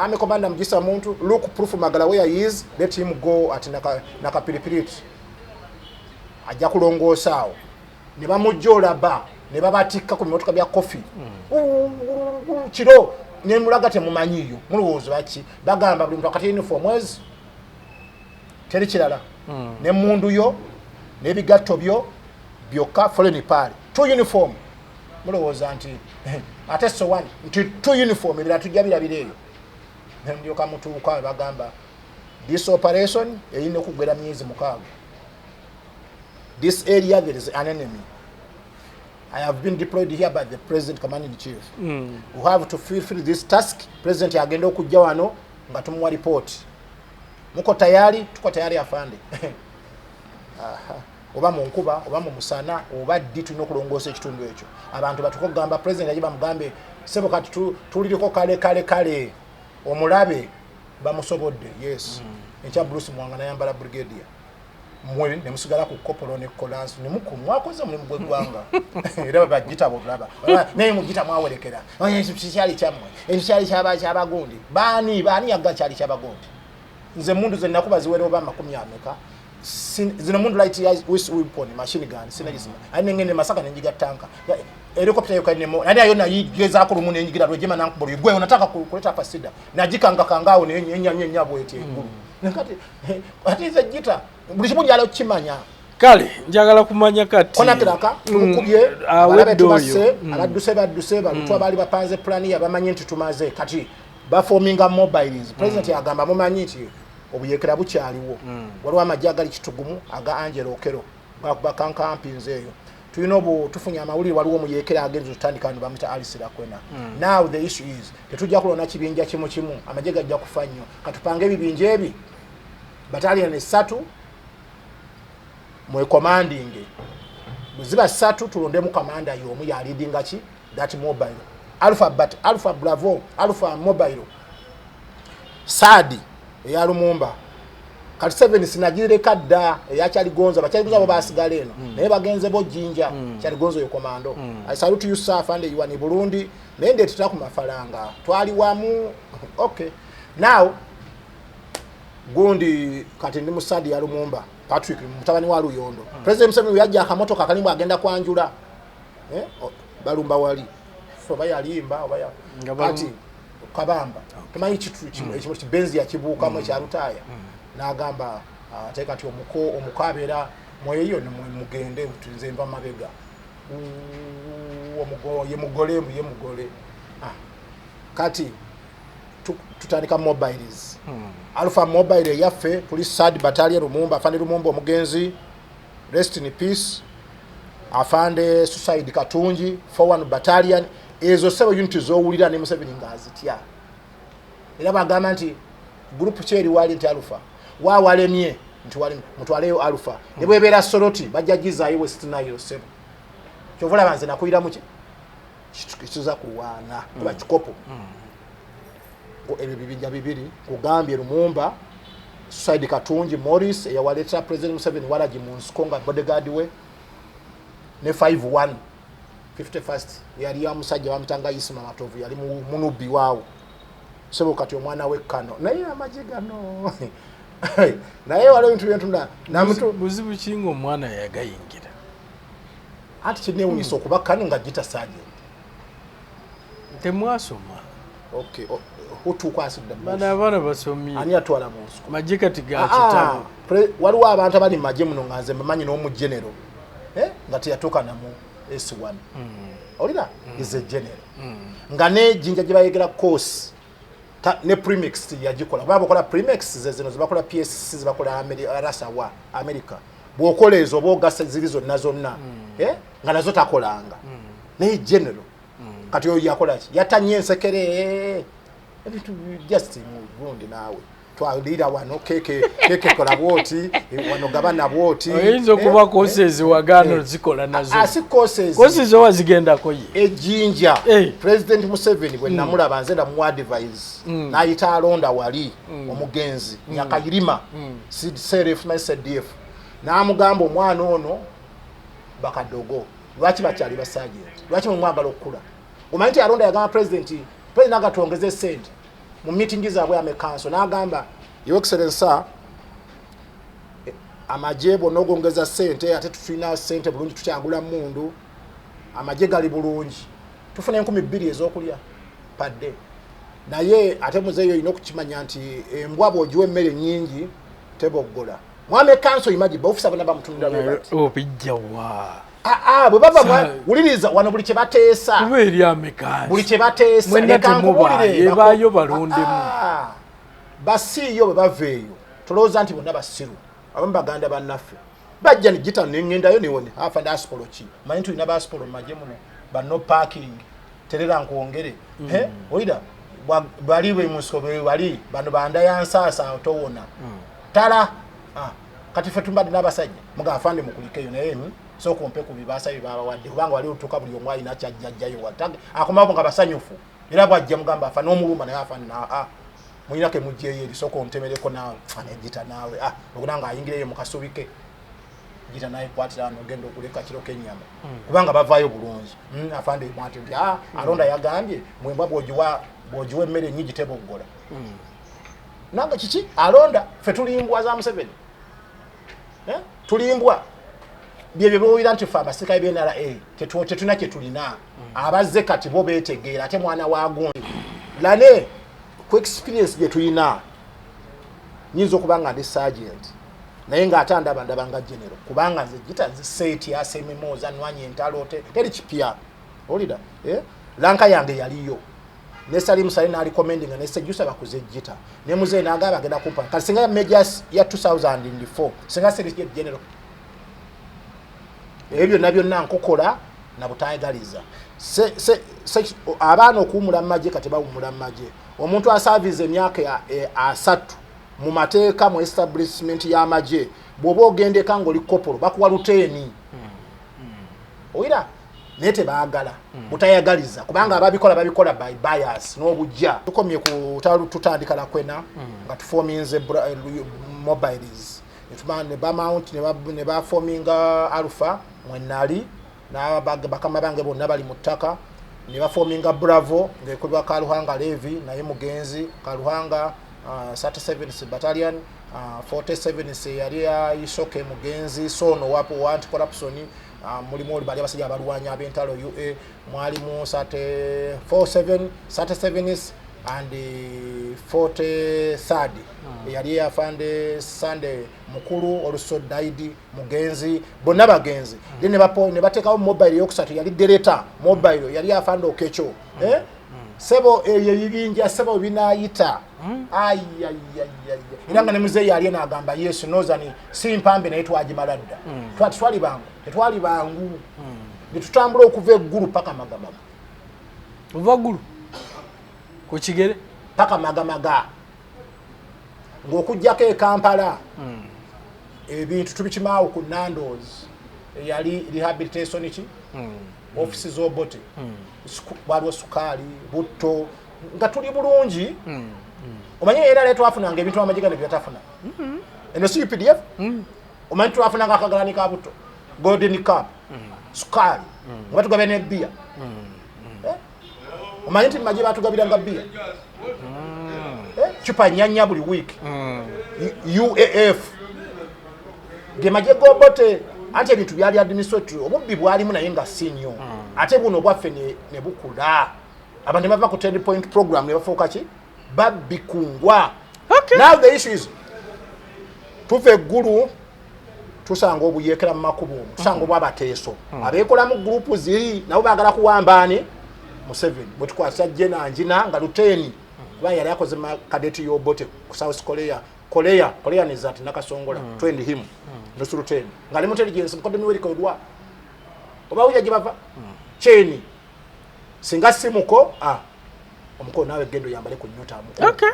ame komanda mjisa muntu look Prof Magala where he is let him go at nakapilipiliti ajja kulongoosa awo ne bamujjola ba ne babatikka ku bimotoka bya coffee kiro ne mulaga temumanyiyo mulowooza baki bagamba buli muntu akati uniform mwezi teri kirala ne mundu yo ne bigatto byo byokka foreign pale two uniform mulowooza nti ate so one nti two uniform ebira tujjabira bireyo ndio kama mutuuka bagamba this operation eyine kugwera myezi mukaaga this area there is an enemy. I have been deployed here by the president commanding chief. We have to fulfill this task. President agenda okujja wano nga tumuwa report. Muko tayari? Tuko tayari afande. Oba mu nkuba, oba mu musana, oba ddi tulina okulongoosa ekitundu ekyo. Abantu batukogamba president ajiba mugambe sebo kati tuliriko kale omulabe bamusobodde. Yes. Echa Bruce Muwanga nayambala brigadier. mwe ne musigala ku kopolo ne kolansi ne muku mwakoze mulimu gw'eggwanga era bagita bulaba naye mugita mwawolekera ekikyali kyammwe ekikyali ky'abagundi baani yagga kyali ky'abagundi nze mundu ze nakuba ziwere oba 10 ameka zino mundu light weapon machine gun sinagizima ani ngene masaka nenjiga tanka helicopter yoka nemo nani ayo nayigeza ko lumu nenjigira rwejema nankubolo gwe unataka kuleta pasida najikanga kangao nyenya bwete iguru nakati ati Sgt.Gitta buli kimu njalo kimanya kale njagala kumanya kati kona kiraka tukubye abaduse baduse balutwa bali bapanze plan ya bamanyi nti tumaze kati baforminga mobiles president yagamba mumanyi nti obuyekera bukyaliwo waliwo amajja agali kitugumu aga Angelo Okero bakankampinze eyo tulina tufunye amawulire waliwo omuyekera agenza tutandika no bamita alisira kwena now the issue is tetujja kulona kibinja kimu amajja gajja kufa nnyo katupange ebibinja ebi battalion 3 mwe commanding muziba 3 tulonde mu commander yomu ya leading ki that mobile alpha bravo alpha mobile sadi ya Lumumba kati 7 sinagire kadda yakyali gonza bo basigala eno naye bagenze bo jinja kyali gonzo yo komando I salute you sir fande you are Burundi nende tutaku mafalanga twali wamu okay now gundi kati ndi musadi ya Lumumba Patrick mutabani wa Luyondo president Museveni yajja akamoto kakalimba agenda kwanjula balumba wali so bayalimba obaya kati kabamba tumanyi kitu kibenzi ya kibuka mu kya Lutaya nagamba ateka ati omukabera mweyo ne mugende tuzinze mba mabega ye mugole kati tutandika mobiles alpha mobile yaffe police side battalion Lumumba afande Lumumba omugenzi rest in peace afande suicide Katunji 41 battalion ezo sebo unit zowulira ne Museveni ngazitya era bagamba nti group cheri wali nti alpha walemye nti wali mutwaleyo alpha ne bwebera soroti bajagiza yo west nayo sebo kyovula banze nakuyira muki kituza kuwana kuba kikopo ngo ebibinja bibiri kugambye Lumumba suicide Katunji Morris ya waleta president Museveni walaji munskonga bodyguard we ne 51 51st yali ya musajja wa mtanga Isma Matovu yali munubi wao sebo kati omwana we kano naye amajiga no naye wale bintu byentunda na mtu buzibu kingo omwana yagayingira ati kine uniso kuba kano nga Gitta sergeant temwasoma okay hutu kwasida bana basomi ani atwala musko majika tiga kitabu waliwo abantu abali maje muno nganze mmanyi no mu general ngati yatoka na mu S1 olida is a general ngane jinja jibayegera course ne premix yagikola babo kola premix zezino zibakola PSC zibakola Rasa wa America bwokolezo bogasa zilizo nazonna nganazo takolanga ne general kati yo yakola ki yatanyensekere ebitu just mu Burundi nawe twalira wano keke kola bwoti wano gabana bwoti oyinzo kuba courses wagano zikola nazo asi courses wazigenda ko ye ejinja president Museveni bwe namulaba nze da mu advise nayita alonda wali omugenzi nyakayirima CDF MSDF namugamba omwana ono bakadogo lwaki bakyali basaje lwaki mu mwagalo okula omanyi alonda yagamba president agatongeze sente mu meeting zabwe amekanso nagamba your excellency amajebo nogongeza sente ate tufina sente bulungi tukyagula mundu amaje gali bulungi tufuna 2,000 ezokulya padde naye ate muzeyo ino kukimanya nti embwabo ojiwe emmere nyingi teboggola mwame kanso imaji officer bana bamutundira bati opijjawa bwe baba uliriza wano buli kyebateesa kuberi amekani buli kyebateesa mwenda temubulire yebayo balondemu basiyo bwe baveeyo tolooza nti bonna basiru abamu baganda bannaffe bajja ni Gitta nengendayo niwone afa diaspora ki manyi tulina diaspora maje muno banno parking terera nkuongere oida baliwe musobe wali bano banda yansasa otowona tala kati fe tumbadde n'abasajja muga afande mukulikeyo naye so kompe ku bibasa bibaba wadde kubanga wali utuka buli omwayi nachajjayo watage akomapo nga basanyufu era bwajja mugamba afa n'omulumba naye afa na muyinake mujjeyo eri so kontemereko nawe fane Gitta nawe okunanga ayingireyo mukasubike Gitta naye kwatira n'ogenda okuleka kiro k'ennyama kubanga bavaayo bulungi afande mwati nti alonda yagambye mwembwa bw'ogiwa emmere nnyingi teboggola nange kiki alonda ffe tulimbwa za Museveni tulimbwa byebyo byowira nti ffe abasirikale b'NRA tetulina kye tulina abazze kati bo beetegeera ate mwana wa gundi lane ku experience gye tulina nyinza okuba nga ndi sergeant naye ng'ate ndaba nga general kubanga nze Gitta nziseeti asememooza nwanya entalo teri kipya olida lanka yange yaliyo ne Salim Sale n'ali commending ne Sgt.Gitta bakuze Gitta ne muzeeyi n'agamba agenda kumpa kati singa majors ya 2004 singa sergeant general ebyo nabyo nankokola na butayagaliza abaana okuwumula mu magye kati bawumula mu magye omuntu asaviza emyaka 3 mu mateeka mu establishment y'amagye bw'oba ogendeka ng'oli kopolo bakuwa luteeni oyira naye tebaagala butayagaliza kubanga babikola by bias n'obujja tukomye ku tutandika lakwena nga tufominze mobiles ne bamount ne bafominga alpha mwenali bakama bange bonna bali mu ttaka ne bafominga bravo ng'ekulibwa Kaluhanga Levi naye mugenzi Kaluhanga 37th battalion 47th yali Isoke mugenzi sono wapo anti corruption mulimu bali abasajja abalwanya ab'entalo UA mwalimu 37th and 43rd yali afande Sunday mukulu oluso died mugenzi bonna bagenzi ne batekawo mobile yokusatu yali dereta mobile yali afande Okecho sebo ebibinja sebo binayita iranga ne muzeeyi yali n'agamba Yesu nozani si mpambe naye twagimaladda tetwali bangu netutambula okuva eggulu paka magamaga uva ggulu ku kigere paka magamaga ng'okujjako e Kampala ebintu tubikimaawo ku Nando's yali rehabilitation ki offices z'obote waliwo sukaali butto nga tuli bulungi omanye era leero twafunanga ebintu amajiga ne byatafuna eno si UPDF omanye twafunanga akagalani ka butto golden cup sukaali nga tugabe ne bia omanye nti maji batugabiranga bia chupa nyanya buli week UAF ge maji gobote ate ebintu byali administrative obubbi bwalimu naye nga sinyo ate buno bwaffe ne bukula abantu bava ku 10 point program ne bafuuka ki babikungwa now the issue is tuve eggulu tusanga obuyeekera mu makubo tusanga obwabateeso abeekola mu group ziri nabo baagala kuwambaani Museveni bwe tukwasa Njina nga luteeni kuba yali akoze kadeti y'obote ku South Korea ni zati nakasongola trained him nusuru train ngali mu intelligence mukode niwe likodwa oba uja jibava cheni singa simuko omuko nawe gendo yambale ku nyota amuko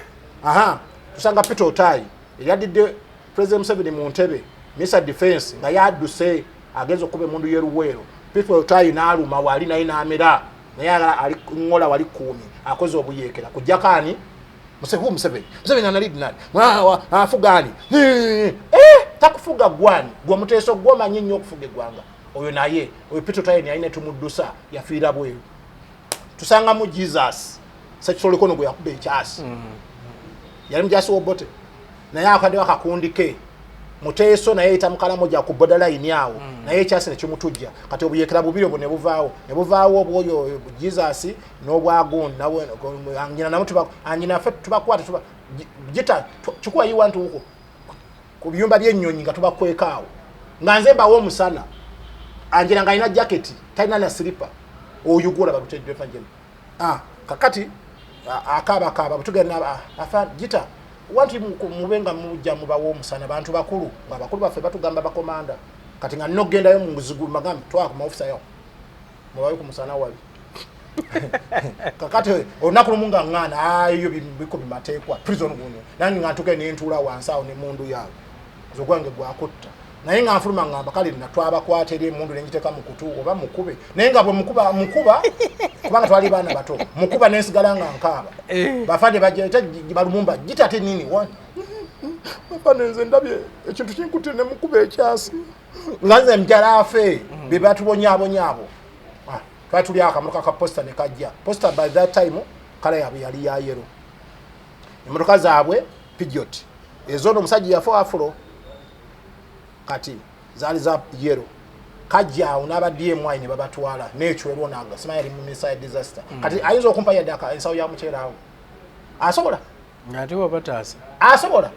tusanga Peter Otai yadide President Museveni mu ntebe Mr Defense nga yaduse agezo kube mundu yeruwero Peter Otai naaluma wali na ina amera naye ali ngola wali 10 akoze obuyeekera kujakani Museveni analidi nani afugani takufuga gwani gwa muteso gwa manyinyo okufuga gwanga oyo naye oyo Peter Otai aine tumuddusa yafiira bweru tusanga mu Jesus Sgt.Gitta gwe yakube ekyasi yali mujasi wobote naye akade wakakundike muteso naye itamukala moja ku borderline yawo naye ekyasi ne kimutujja kati obuyeekera bubiri obwo ne buvaawo obwoyo Jesus n'obwagundi nawe angina namutu angina ffe tubakwata Gitta chukua you want huko ku byumba by'ennyonyi nga tubakwekaawo nga nze mbawo omusana angina nga ina jacket talina na slipper oyugula balutedde fanjemu kakati akaba butugenda afa Gitta wanti mubenga mujja mubawo omusana bantu bakulu nga bakulu baffe batugamba bakomanda kati nga noggendayo mu nguzigulu magambo twaka mu officer yo mubayo ku musana wabi kakati olunaku lumu nga ngana iyo biko bimateekwa prison guno nange nga ntuke n'entula wansi awo ne mundu yawo zogwange gwakutta naye nga nfuluma ngamba kale natwabakwata eri emundu nenjiteeka mu kutu oba mukube naye nga bwe mukuba kubanga twali baana bato mukuba nensigala nga nkaaba bafande bajeeta balumumba Gitta ate nini Afande nze ndabye ekintu kinkute ne mukuba ekyasi. Nganze mjalafe biba tubonyabonyabo. Twatuli akamotoka ka posta ne kajja. Posta by that time kala yali ya yero. Emotoka zaabwe Peugeot. Ezo no musajja yafo afro. Kati zali za yero. Kajja unaba DMY ne babatwala n'ekyo eronaga sima yali mu missile disaster. Kati ayinza okumpa yadaka ensawo ya mukyera awo. Asobola? Ngate wabataasa. Asobola?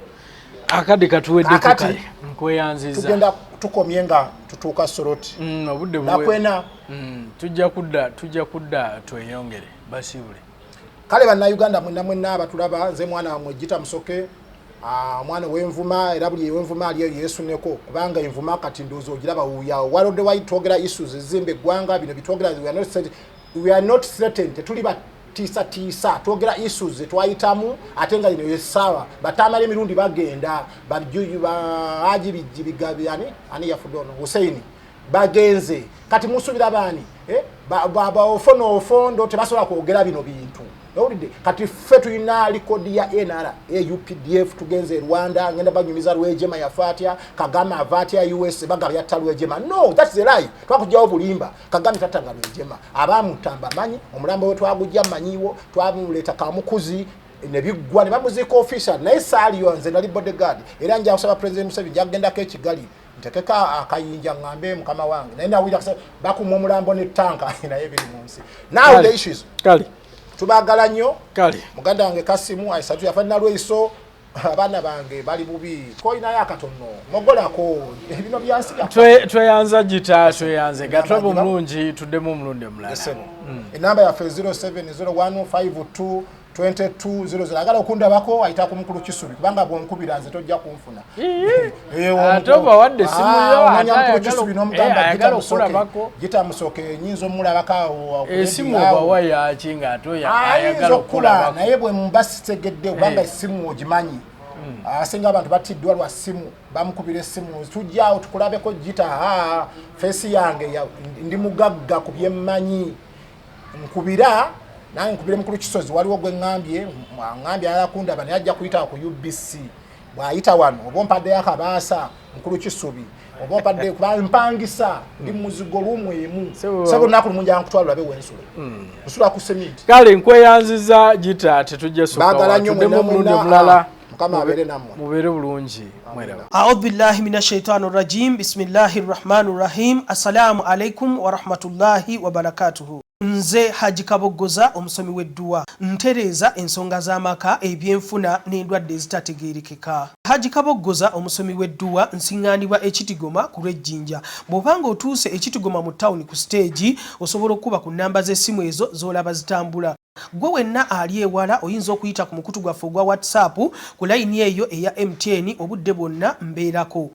Akadi katuwedde kale nkweyanziza. Tugenda tukomye nga tutuuka Soroti. Obudde buwe. Nakwena tujja kudda tweyongere basibule. Kale bannayuganda mwenna abatulaba nze mwana wamwe Gitta Musoke mwana w'envuma era buli w'envuma aliyo Yesu neko kubanga envuma kati ndozo ogiraba uyawo walode wayitogera issues ezimbe eggwanga bino bitogera we are not threatened tuli batisa twogera issues twayitamu ate nga lino yesawa batamala emirundi bagenda bajuju baji bigabi ani yafudono Hussein bagenze kati musubira bani baba ofondo tebasobola kwogera bino bintu Nowulidde kati ffe tulina likodi ya NRA UPDF tugenze Rwanda ngenda banyumiza Rwejema ya Fatia Kagame avatia US bagaba yatta Rwejema no that's the lie twakujjawo bulimba Kagame tatanga Rwejema abamutamba manyi omulambo we twagujja manyiwo twamuleta kamukuzi ne bigwa ne bamuzika official naye saliyo nze nali bodyguard era nja kusaba president Museveni jagenda ke Kigali ntekeka akayinja ngambe mukama wange naye nawulira kasa bakumwa omulambo ne tanka naye biri munsi now the issues kali tubagala nnyo kale muganda wange Kasimu aisatu yafanna lweso abana bange bali bubi koina yakatono mogolako ebino byansi tweyanza Gitta tweyanze gatwabo mulungi tuddemu omulundi omulala enamba yaffe 0701522200 agala okundabako ayita ku mukulu Kisubi kubanga bwonkubira nze tojja kunfuna atoba wadde simu yo mukulu Kisubi n'omugamba Gitta Musoke nyinzo mulabaka esimu obawa yaki nga atoya ayagala okulaba naye bwe mbasitegedde kubanga esimu ogimanyi asinga abantu batiddwa lwa simu bamukubira esimu tujjaawo tukulabeko Gitta face yange ndi mugagga ku byemmanyi nkubira nange nkubire mukulu Kisozi waliwo gwe ngambye alakunda bane ajja kuyita ku UBC bwayita wano obompadde yakabaasa mukulu Kisubi obompadde kubampangisa ndi muzigo lumwemu sebo nakulu munja nkutwala labe wensula nsula ku cement kale nkweyanziza Gitta tetujja soka bagala nnyo omulundi omulala mukama abere namwe mubere bulungi mwera a'udhu billahi minash shaitani rajim bismillahir rahmanir rahim assalamu alaikum wa rahmatullahi wa barakatuh nze Sgt.Gitta omusomi w'edduwa ntereza ensonga z'amaka ebyenfuna n'endwadde ezitategeerekeka. Sgt.Gitta omusomi w'edduwa nsiŋŋaanibwa Ekitigoma ku lw'Ejjinja. Bw'obanga otuuse Ekitigoma mu ttawuni ku stage osobola okuba ku nnamba z'essimu ezo z'olaba zitambula. Gwe wenna ali ewala oyinza okuyita ku mukutu gwaffe ogwa WhatsApp ku layini eyo eya MTN obudde bwonna mbeerako.